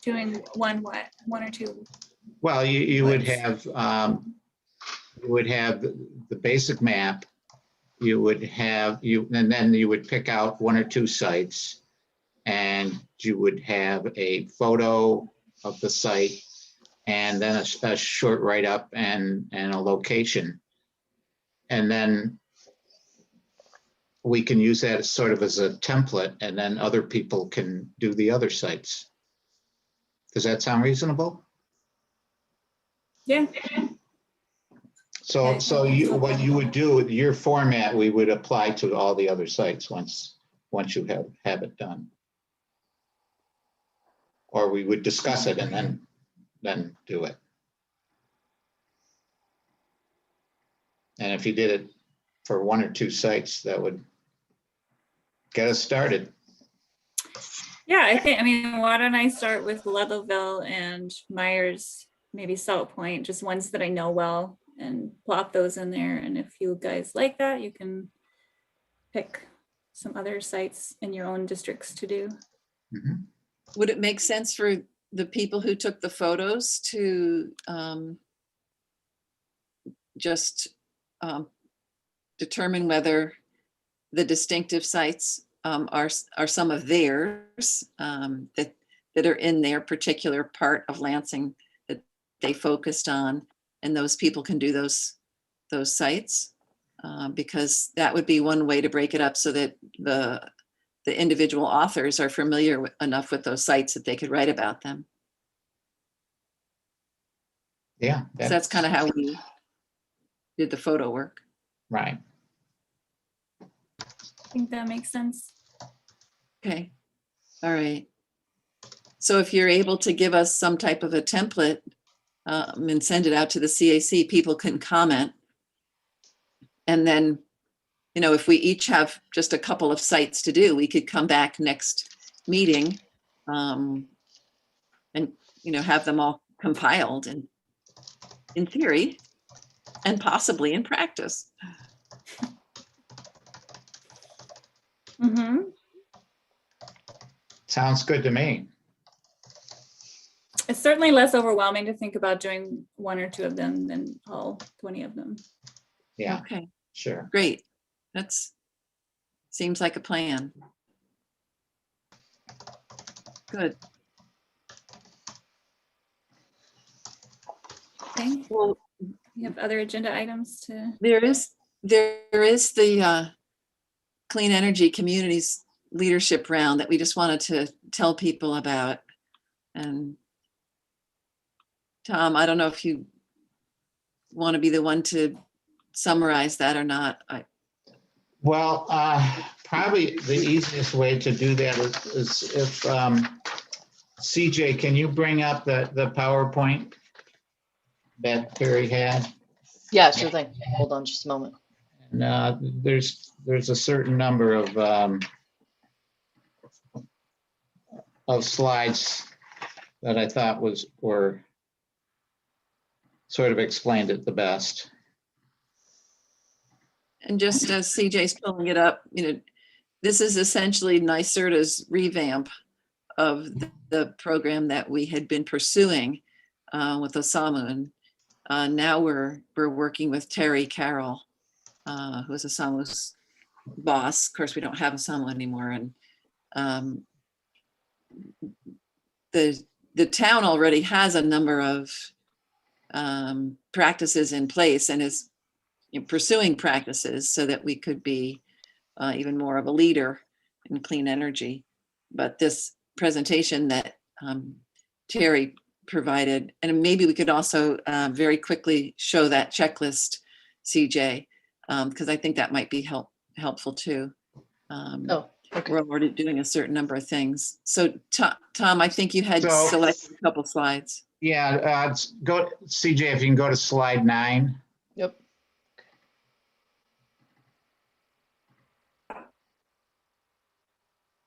Doing one or two? Well, you would have the basic map. And then you would pick out one or two sites, and you would have a photo of the site, and then a short write-up and a location. And then we can use that as sort of as a template, and then other people can do the other sites. Does that sound reasonable? Yeah. So, what you would do, your format, we would apply to all the other sites once you have it done. Or we would discuss it and then do it. And if you did it for 1 or 2 sites, that would get us started. Yeah, I mean, why don't I start with Leadville and Myers, maybe Salt Point, just ones that I know well, and plop those in there. And if you guys like that, you can pick some other sites in your own districts to do. Mhm. Would it make sense for the people who took the photos to just determine whether the distinctive sites are some of theirs that are in their particular part of Lansing that they focused on, and those people can do those sites? Because that would be one way to break it up so that the individual authors are familiar enough with those sites that they could write about them. Yeah. So that's kind of how we did the photo work. Right. I think that makes sense. Okay, all right. So if you're able to give us some type of a template and send it out to the CAC, people can comment. And then, you know, if we each have just a couple of sites to do, we could come back next meeting and, you know, have them all compiled and in theory and possibly in practice. Mm-hmm. Sounds good to me. It's certainly less overwhelming to think about doing 1 or 2 of them than all 20 of them. Yeah, Okay, sure. great. That's seems like a plan. Good. Okay. Well, You have other agenda items to, there is the Clean Energy Communities Leadership Round that we just wanted to tell people about. And Tom, I don't know if you want to be the one to summarize that or not. Well, probably the easiest way to do that is if, CJ, can you bring up the PowerPoint that Terry had? Yeah, sure thing. Hold on just a moment. And there's a certain number of slides that I thought were sort of explained it the best. And just as CJ's pulling it up, you know, this is essentially NYSERDA's revamp of the program that we had been pursuing with Osamu. And now we're working with Terry Carroll, who is Osamu's boss. Of course, we don't have Osamu anymore. And the town already has a number of practices in place and is pursuing practices so that we could be even more of a leader in clean energy. But this presentation that Terry provided, and maybe we could also very quickly show that checklist, CJ, because I think that might be helpful too. Oh, okay. We're already doing a certain number of things. So Tom, I think you had So- selected a couple slides. Yeah, go, CJ, if you can go to slide 9. Yep.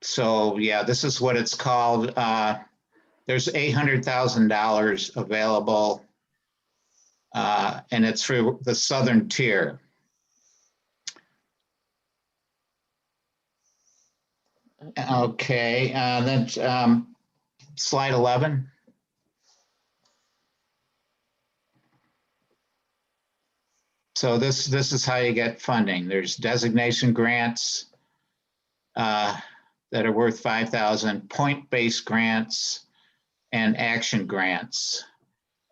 So yeah, this is what it's called. There's $800,000 available, and it's for the southern tier. Okay, then slide 11. So this is how you get funding. There's designation grants that are worth $5,000, point-based grants, and action grants.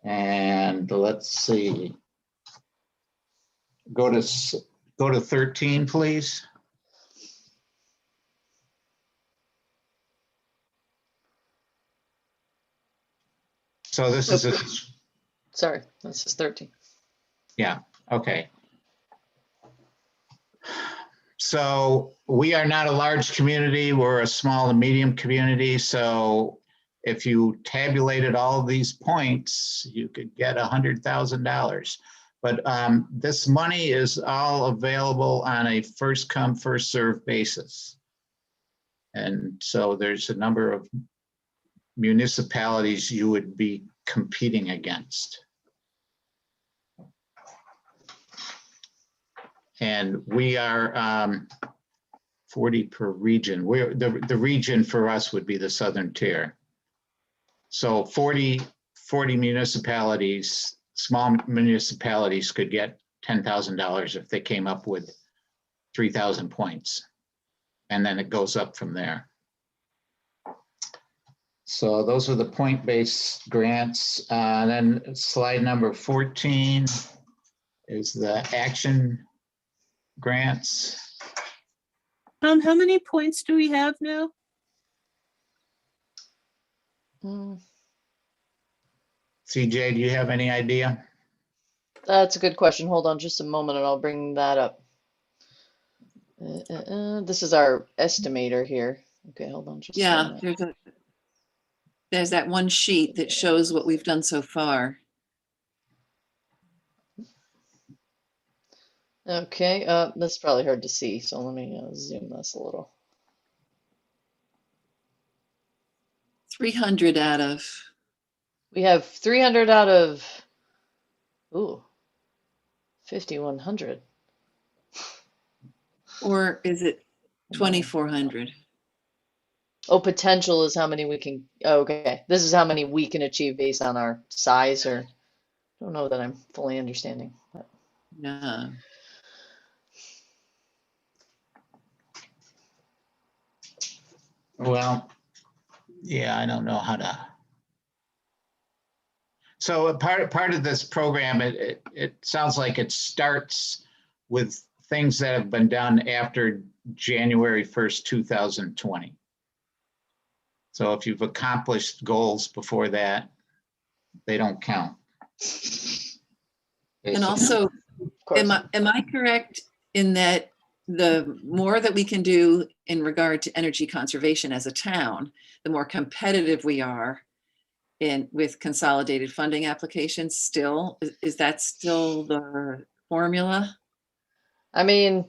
And let's see. Go to 13, please. So this is, Sorry, this is 13. yeah, okay. So we are not a large community. We're a small to medium community. So if you tabulated all of these points, you could get $100,000. But this money is all available on a first come, first served basis. And so there's a number of municipalities you would be competing against. And we are 40 per region. We're the region for us would be the southern tier. So 40 municipalities, small municipalities could get $10,000 if they came up with 3,000 points. And then it goes up from there. So those are the point-based grants. Then slide number 14 is the action grants. How many points do we have now? CJ, do you have any idea? That's a good question. Hold on just a moment and I'll bring that up. This is our estimator here. Okay, hold on just a Yeah, minute. there's that one sheet that shows what we've done so far. Okay, that's probably hard to see, so let me zoom this a little. 300 out of, We have 300 out of, ooh, 5,100. or is it 2,400? Oh, potential is how many we can, okay. This is how many we can achieve based on our size, or, I don't know that I'm fully understanding. But. Yeah. Well, yeah, I don't know how to. So a part of this program, it sounds like it starts with things that have been done after January 1st, 2020. So if you've accomplished goals before that, they don't count. And also, Of course. am I correct in that the more that we can do in regard to energy conservation as a town, the more competitive we are with consolidated funding applications still? Is that still the formula? I mean,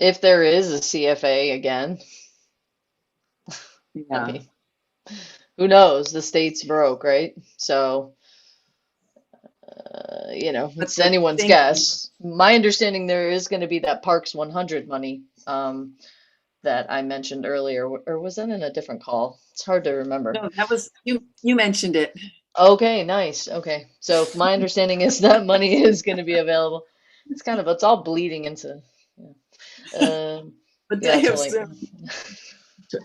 if there is a CFA again, I Yeah. mean, who knows? The state's broke, right? So, you know, But it's the anyone's thing- guess. My understanding there is going to be that Parks 100 money that I mentioned earlier, or was that in a different call? It's hard to remember. No, that was, you mentioned it. Okay, nice. Okay. So my understanding is that money is going to be available. It's all bleeding into, yeah. But Yeah, they have totally.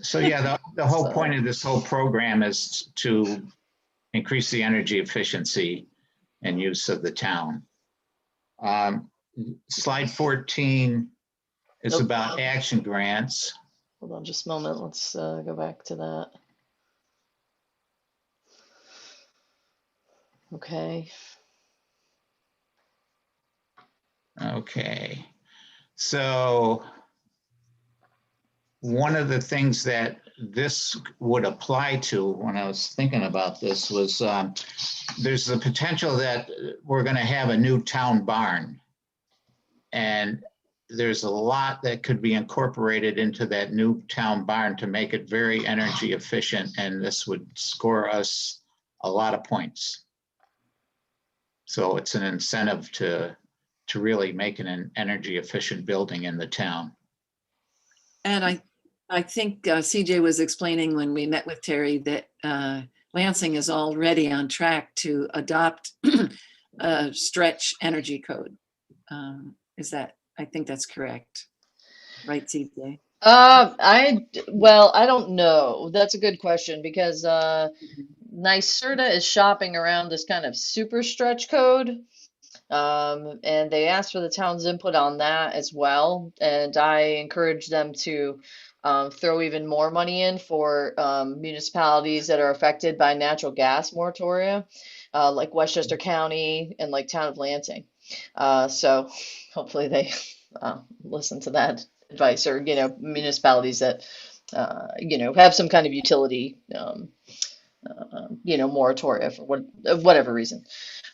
So yeah, the whole So- point of this whole program is to increase the energy efficiency and use of the town. Slide 14 is Nope. about action grants. Hold on just a moment. Let's go back to that. Okay. Okay. So one of the things that this would apply to when I was thinking about this was there's the potential that we're going to have a new town barn. And there's a lot that could be incorporated into that new town barn to make it very energy efficient. And this would score us a lot of points. So it's an incentive to really make an energy efficient building in the town. And I think CJ was explaining when we met with Terry that Lansing is already on track to adopt a stretch energy code. I think that's correct. Right, CJ? Well, I don't know. That's a good question because NYSERDA is shopping around this kind of super stretch code. And they asked for the town's input on that as well. And I encouraged them to throw even more money in for municipalities that are affected by natural gas moratoria, like Westchester County and like town of Lansing. So hopefully they listen to that advice, or municipalities that have some kind of utility moratoria for whatever reason.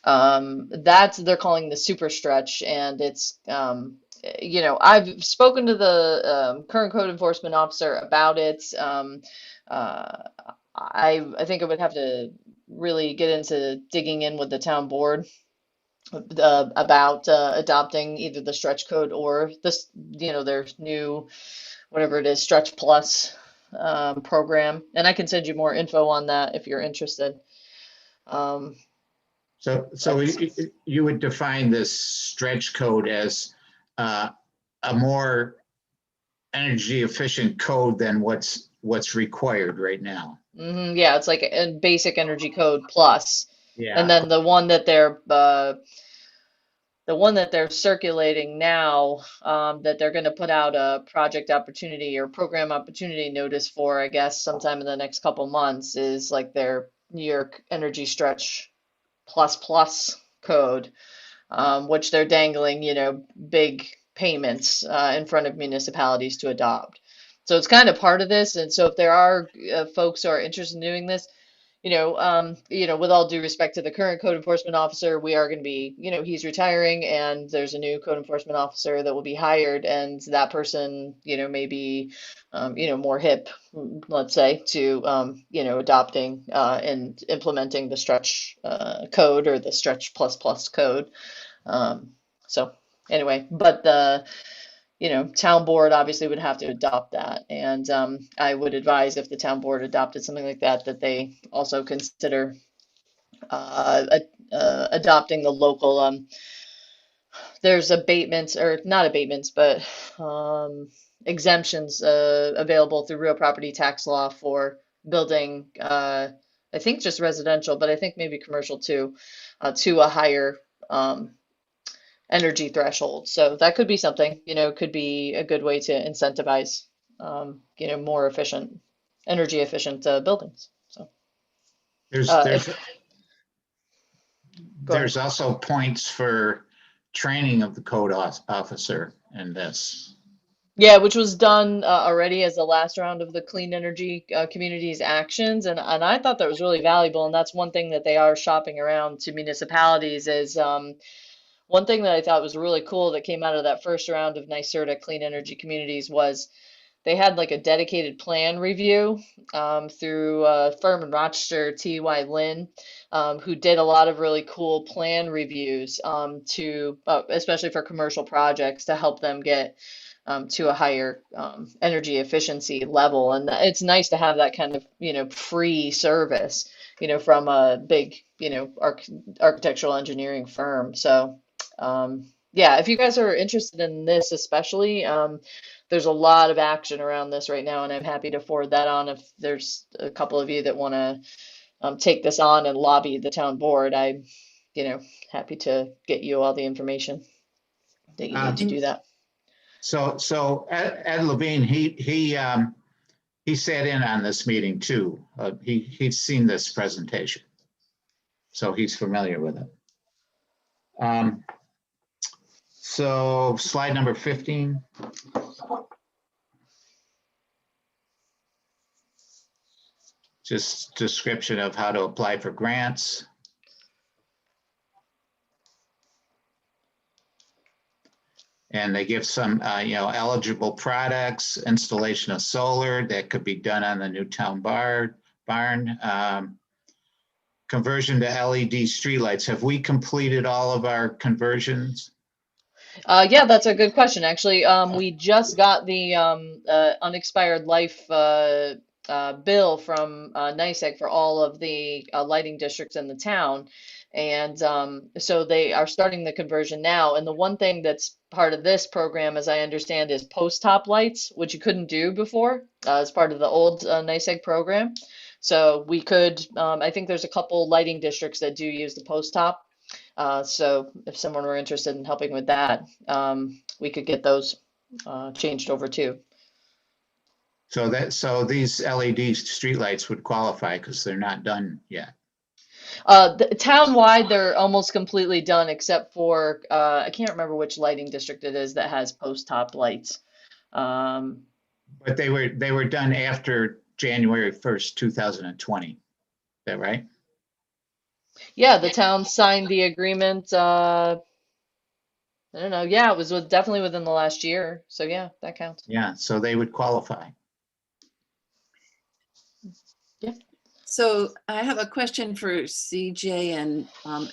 That's they're calling the super stretch, and it's I've spoken to the current code enforcement officer about it. Uh, I think I would have to really get into digging in with the town board about adopting either the stretch code or this, their new, whatever it is, stretch plus program. And I can send you more info on that if you're interested. Um, So that's- you would define this stretch code as a more energy efficient code than what's required right now. yeah, it's like a basic energy code plus. And Yeah. then the one that they're circulating now, that they're going to put out a project opportunity or program opportunity notice for, I guess, sometime in the next couple months, is like their New York Energy Stretch plus plus code, which they're dangling, big payments in front of municipalities to adopt. So it's kind of part of this. And so if there are folks who are interested in doing this, with all due respect to the current code enforcement officer, we are going to be, he's retiring, and there's a new code enforcement officer that will be hired, and that person, may be, more hip, let's say, to, adopting and implementing the stretch code, or the stretch plus plus code. So anyway, but the town board obviously would have to adopt that. And I would advise, if the town board adopted something like that, that they also consider adopting the local, there's abatements, or not abatements, but exemptions available through real property tax law for building, I think just residential, but I think maybe commercial too, to a higher energy threshold. So that could be something, could be a good way to incentivize, more efficient, energy efficient buildings. So There's if, go ahead. there's also points for training of the code officer in this. Yeah, which was done already as the last round of the Clean Energy Communities actions, and I thought that was really valuable. And that's one thing that they are shopping around to municipalities is. One thing that I thought was really cool that came out of that first round of NYSERDA Clean Energy Communities was they had like a dedicated plan review through a firm in Rochester, T.Y. Lin, who did a lot of really cool plan reviews to, especially for commercial projects, to help them get to a higher energy efficiency level. And it's nice to have that kind of, free service, from a big, architectural engineering firm. So yeah, if you guys are interested in this, especially, there's a lot of action around this right now, and I'm happy to forward that on if there's a couple of you that want to take this on and lobby the town board. I'm, happy to get you all the information that you need to do that. So Ed Levine, he sat in on this meeting too. He's seen this presentation, so he's familiar with it. So slide number 15. Just description of how to apply for grants. And they give some, eligible products, installation of solar that could be done on the new town barn, conversion to LED streetlights. Have we completed all of our conversions? Yeah, that's a good question. Actually, we just got the unexpired life bill from NYSEG for all of the lighting districts in the town. And so they are starting the conversion now. And the one thing that's part of this program, as I understand, is post-top lights, which you couldn't do before as part of the old NYSEG program. So we could, I think there's a couple lighting districts that do use the post-top. So if someone were interested in helping with that, we could get those changed over too. So these LED streetlights would qualify because they're not done yet. Town-wide, they're almost completely done except for, I can't remember which lighting district it is that has post-top lights. Um, But they were done after January 1st, 2020. Is that right? yeah, the town signed the agreement, I don't know. Yeah, it was definitely within the last year. So yeah, that counts. Yeah, so they would qualify. Yeah. So I have a question for CJ and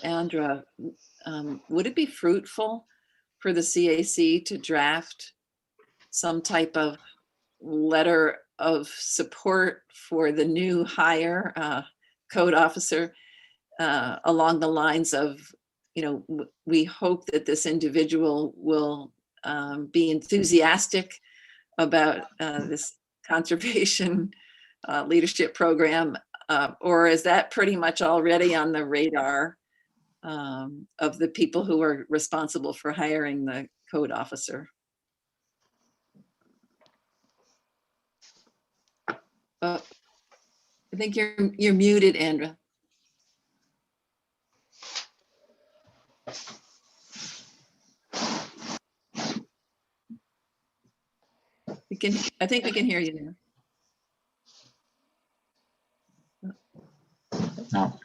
Andra. Would it be fruitful for the CAC to draft some type of letter of support for the new hire code officer along the lines of, we hope that this individual will be enthusiastic about this conservation leadership program, or is that pretty much already on the radar of the people who are responsible for hiring the code officer? I think you're muted, Andra. I think we can hear you now. No.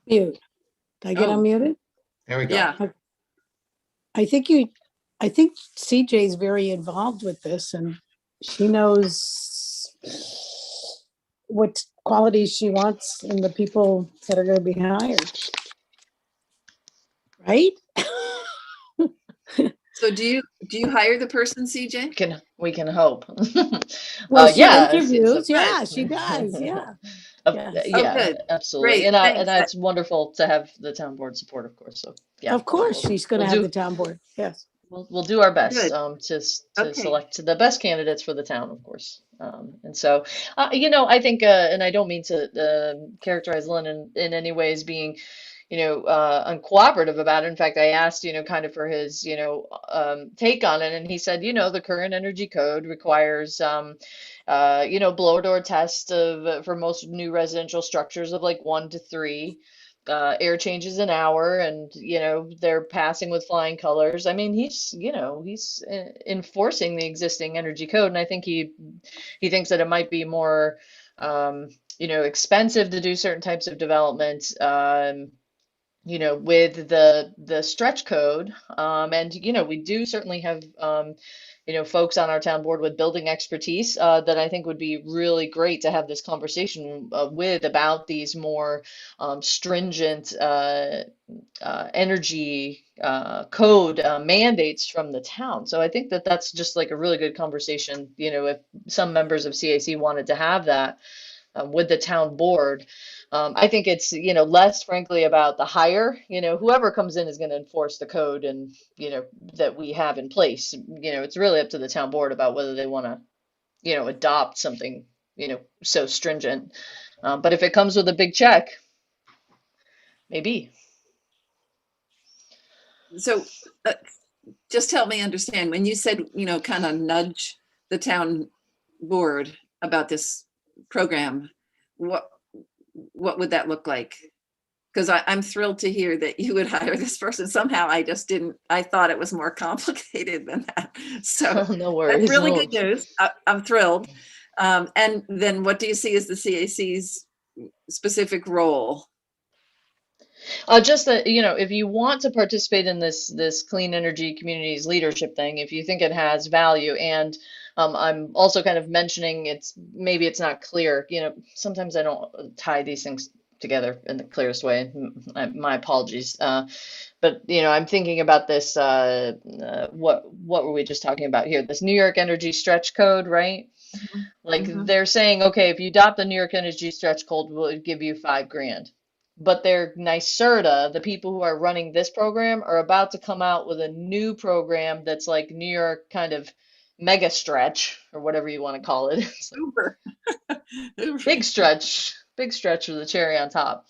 Mute. Did I get Oh. unmuted? There we go. Yeah. I think CJ is very involved with this and she knows what qualities she wants in the people that are going to be hired. Right? So do you hire the person, CJ? We can hope. Well, she Yeah, interviews. Yeah, she does. Yeah. Yes. Oh, Yeah, good. absolutely. Great, And thanks. it's wonderful to have the town board support, of course. So yeah. Of course, she's going to we'll have do- the town board. Yes. We'll do our best Good. to Okay. select the best candidates for the town, of course. And so, I think, and I don't mean to characterize Lynn in any way as being, uncooperative about it. In fact, I asked, kind of for his, take on it, and he said, the current energy code requires, blower door test for most new residential structures of like 1 to 3. Air changes an hour, and they're passing with flying colors. I mean, he's enforcing the existing energy code, and I think he thinks that it might be more expensive to do certain types of development, with the stretch code, and we do certainly have folks on our town board with building expertise that I think would be really great to have this conversation with about these more stringent energy code mandates from the town. So I think that that's just like a really good conversation, if some members of CAC wanted to have that with the town board. I think it's, less frankly about the hire, whoever comes in is going to enforce the code and, that we have in place. It's really up to the town board about whether they want to, adopt something, so stringent. But if it comes with a big check, maybe. So just help me understand, when you said, kind of nudge the town board about this program, what would that look like? Because I'm thrilled to hear that you would hire this person. Somehow I thought it was more complicated than that. So No worries. that's really No. good news. I'm thrilled. And then what do you see as the CAC's specific role? Just that, if you want to participate in this clean energy communities leadership thing, if you think it has value, and I'm also kind of mentioning maybe it's not clear. Sometimes I don't tie these things together in the clearest way. My apologies. But I'm thinking about this. What were we just talking about here? This New York Energy Stretch Code, right? Like they're saying, okay, if you adopt the New York Energy Stretch Code, we'll give you $5,000. But they're NYSERDA, the people who are running this program, are about to come out with a new program that's like New York kind of mega stretch, or whatever you want to call it. It's like Super. big stretch. big stretch of the cherry on top.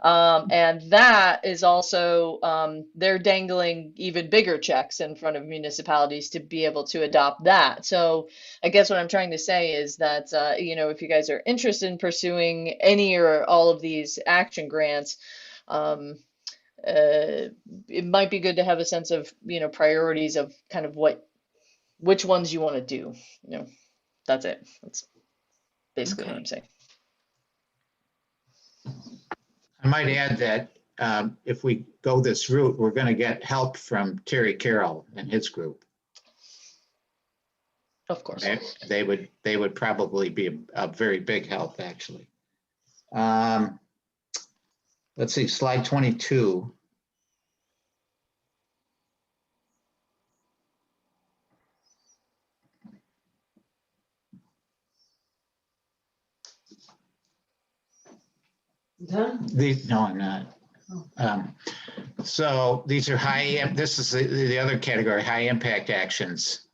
And that is also, they're dangling even bigger checks in front of municipalities to be able to adopt that. So I guess what I'm trying to say is that, if you guys are interested in pursuing any or all of these action grants, um, it might be good to have a sense of, priorities of kind of which ones you want to do. That's it. That's basically what Okay. I'm saying. I might add that if we go this route, we're going to get help from Terry Carroll and his group. Of course. They would probably be a very big help, actually. Let's see, slide 22. Done? No, I'm not. So these are this is the other category, high impact actions.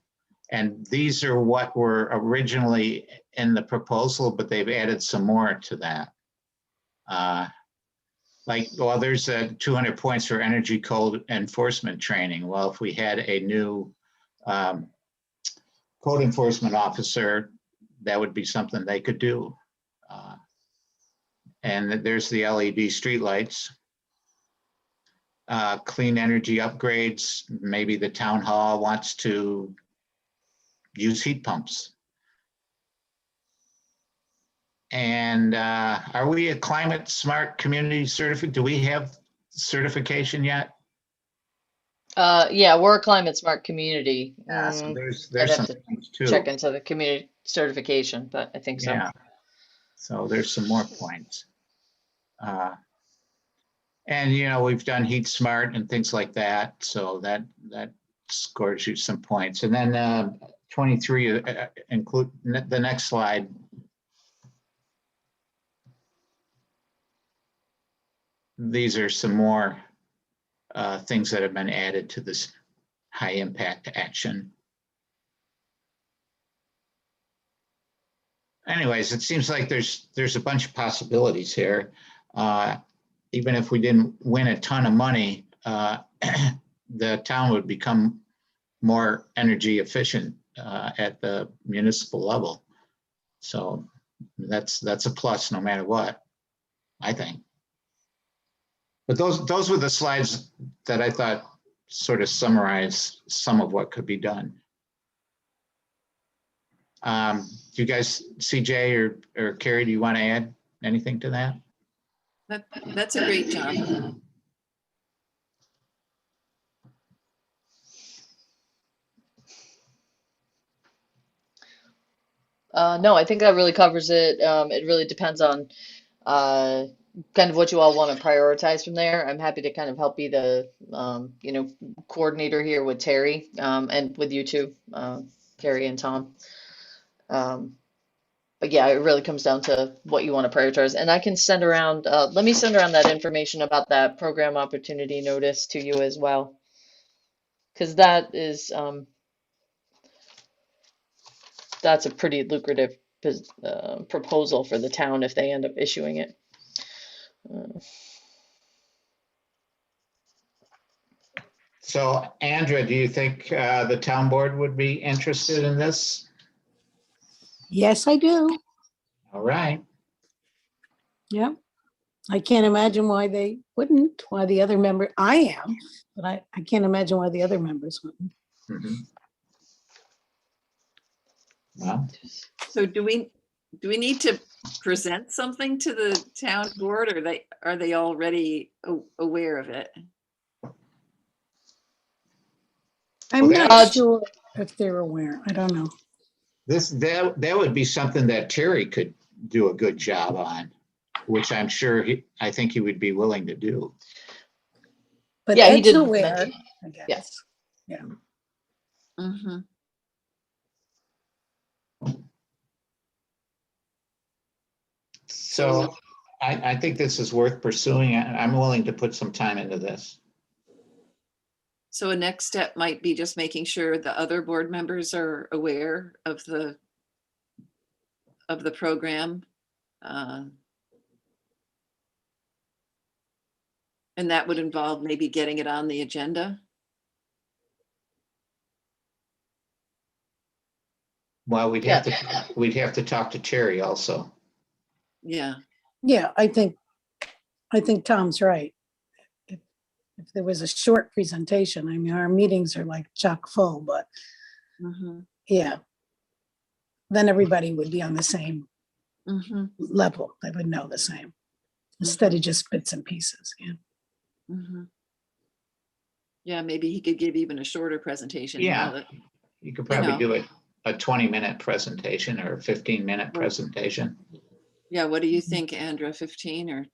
And these are what were originally in the proposal, but they've added some more to that. There's 200 points for energy code enforcement training. Well, if we had a new code enforcement officer, that would be something they could do. And there's the LED streetlights. Clean energy upgrades. Maybe the town hall wants to use heat pumps. And are we a climate smart community certificate? Do we have certification yet? Yeah, we're a climate smart community. So I'd there's have some to things too. check into the community certification, but I think so. Yeah. So there's some more points. And we've done heat smart and things like that. So that scores you some points. And then 23 include the next slide. These are some more things that have been added to this high impact action. Anyways, it seems like there's a bunch of possibilities here. Even if we didn't win a ton of money, the town would become more energy efficient at the municipal level. So that's a plus no matter what, I think. But those were the slides that I thought sort of summarize some of what could be done. Do you guys, CJ or Carrie, do you want to add anything to that? That's a great job. No, I think that really covers it. It really depends on kind of what you all want to prioritize from there. I'm happy to kind of help be the coordinator here with Terry and with you too, Carrie and Tom. But yeah, it really comes down to what you want to prioritize. And I can send around, let me send around that information about that program opportunity notice to you as well. Because that is, that's a pretty lucrative proposal for the town if they end up issuing it. So Andrea, do you think the town board would be interested in this? Yes, I do. All right. Yeah. I can't imagine why they wouldn't, why the other member, I am, but I can't imagine why the other members wouldn't. Mm-hmm. Well, So do we need to present something to the town board, or are they already aware of it? I'm Well, not sure if they're aware. I don't know. that would be something that Terry could do a good job on, which I'm sure I think he would be willing to do. But Yeah, he Ed's did aware, mention. I guess. Yes. Yeah. Mm-hmm. So I think this is worth pursuing. I'm willing to put some time into this. So a next step might be just making sure the other board members are aware of the program. And that would involve maybe getting it on the agenda? Well, we'd have to talk to Terry also. Yeah. Yeah, I think Tom's right. If there was a short presentation, I mean, our meetings are like chock full, but Mhm, yeah. Then everybody would be on the same mhm, level. They would know the same instead of just bits and pieces. Yeah. mhm. Yeah, maybe he could give even a shorter presentation. Yeah. You could probably know. do a 20-minute presentation or a 15-minute Right. presentation. Yeah, what do you think, Andrea? 15 or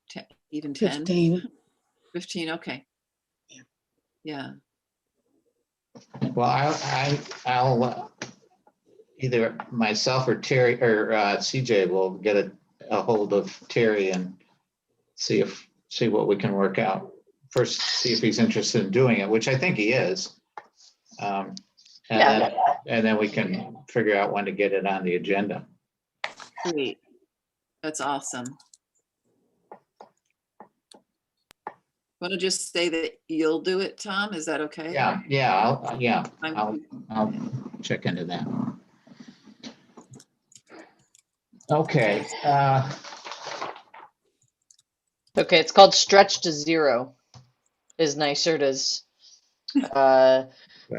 even 10? 15. 15, okay. Yeah. Well, I'll either myself or Terry or CJ will get a hold of Terry and see what we can work out. First, see if he's interested in doing it, which I think he is. And then we can figure out when to get it on the agenda. Great. That's awesome. Want to just say that you'll do it, Tom? Is that okay? Yeah, I'll check into that. Okay. Okay, it's called Stretch to Zero is NYSERDA's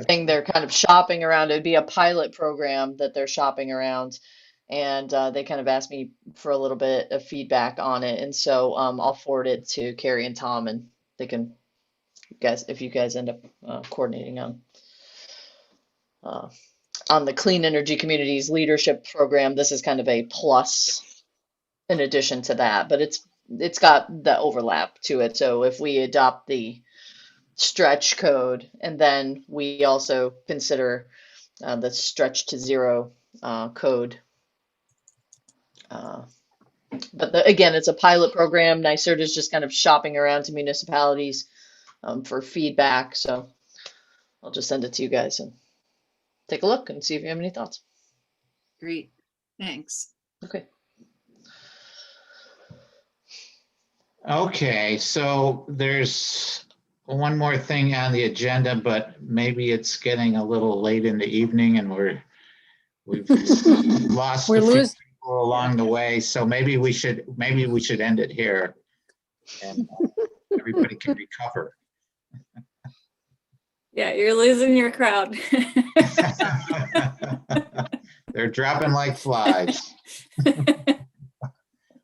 thing they're kind of shopping around. It'd be a pilot program that they're shopping around. And they kind of asked me for a little bit of feedback on it. And so I'll forward it to Carrie and Tom, and they can, if you guys end up coordinating on the Clean Energy Communities Leadership Program. This is kind of a plus in addition to that, but it's got the overlap to it. So if we adopt the stretch code, and then we also consider the stretch to zero code. But again, it's a pilot program. NYSERDA is just kind of shopping around to municipalities for feedback. So I'll just send it to you guys and take a look and see if you have any thoughts. Great. Thanks. Okay. Okay, so there's one more thing on the agenda, but maybe it's getting a little late in the evening and we've lost a few people along the way. So maybe we should end it here and everybody can recover. Yeah, you're losing your crowd. They're dropping like flies.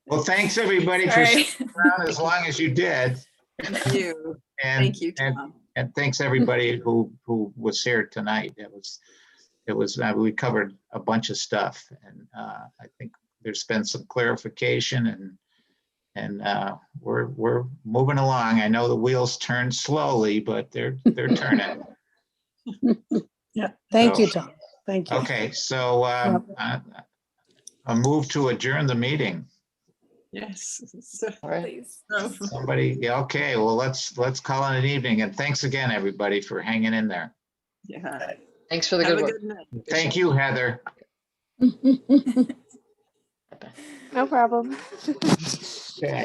Well, thanks everybody for Sorry. sticking around as long as you did. Thank you. And, Thank you, Tom. and thanks everybody who was here tonight. It was we covered a bunch of stuff, and I think there's been some clarification, and we're moving along. I know the wheels turn slowly, but they're turning. Yeah. Thank you, Tom. Thank you. Okay, so a move to adjourn the meeting. Yes. All right. Please. Somebody, yeah, okay, well, let's call it an evening, and thanks again, everybody, for hanging in there. Yeah. Thanks for the Have good a work. good night. Thank you, Heather. Bye-bye. No problem.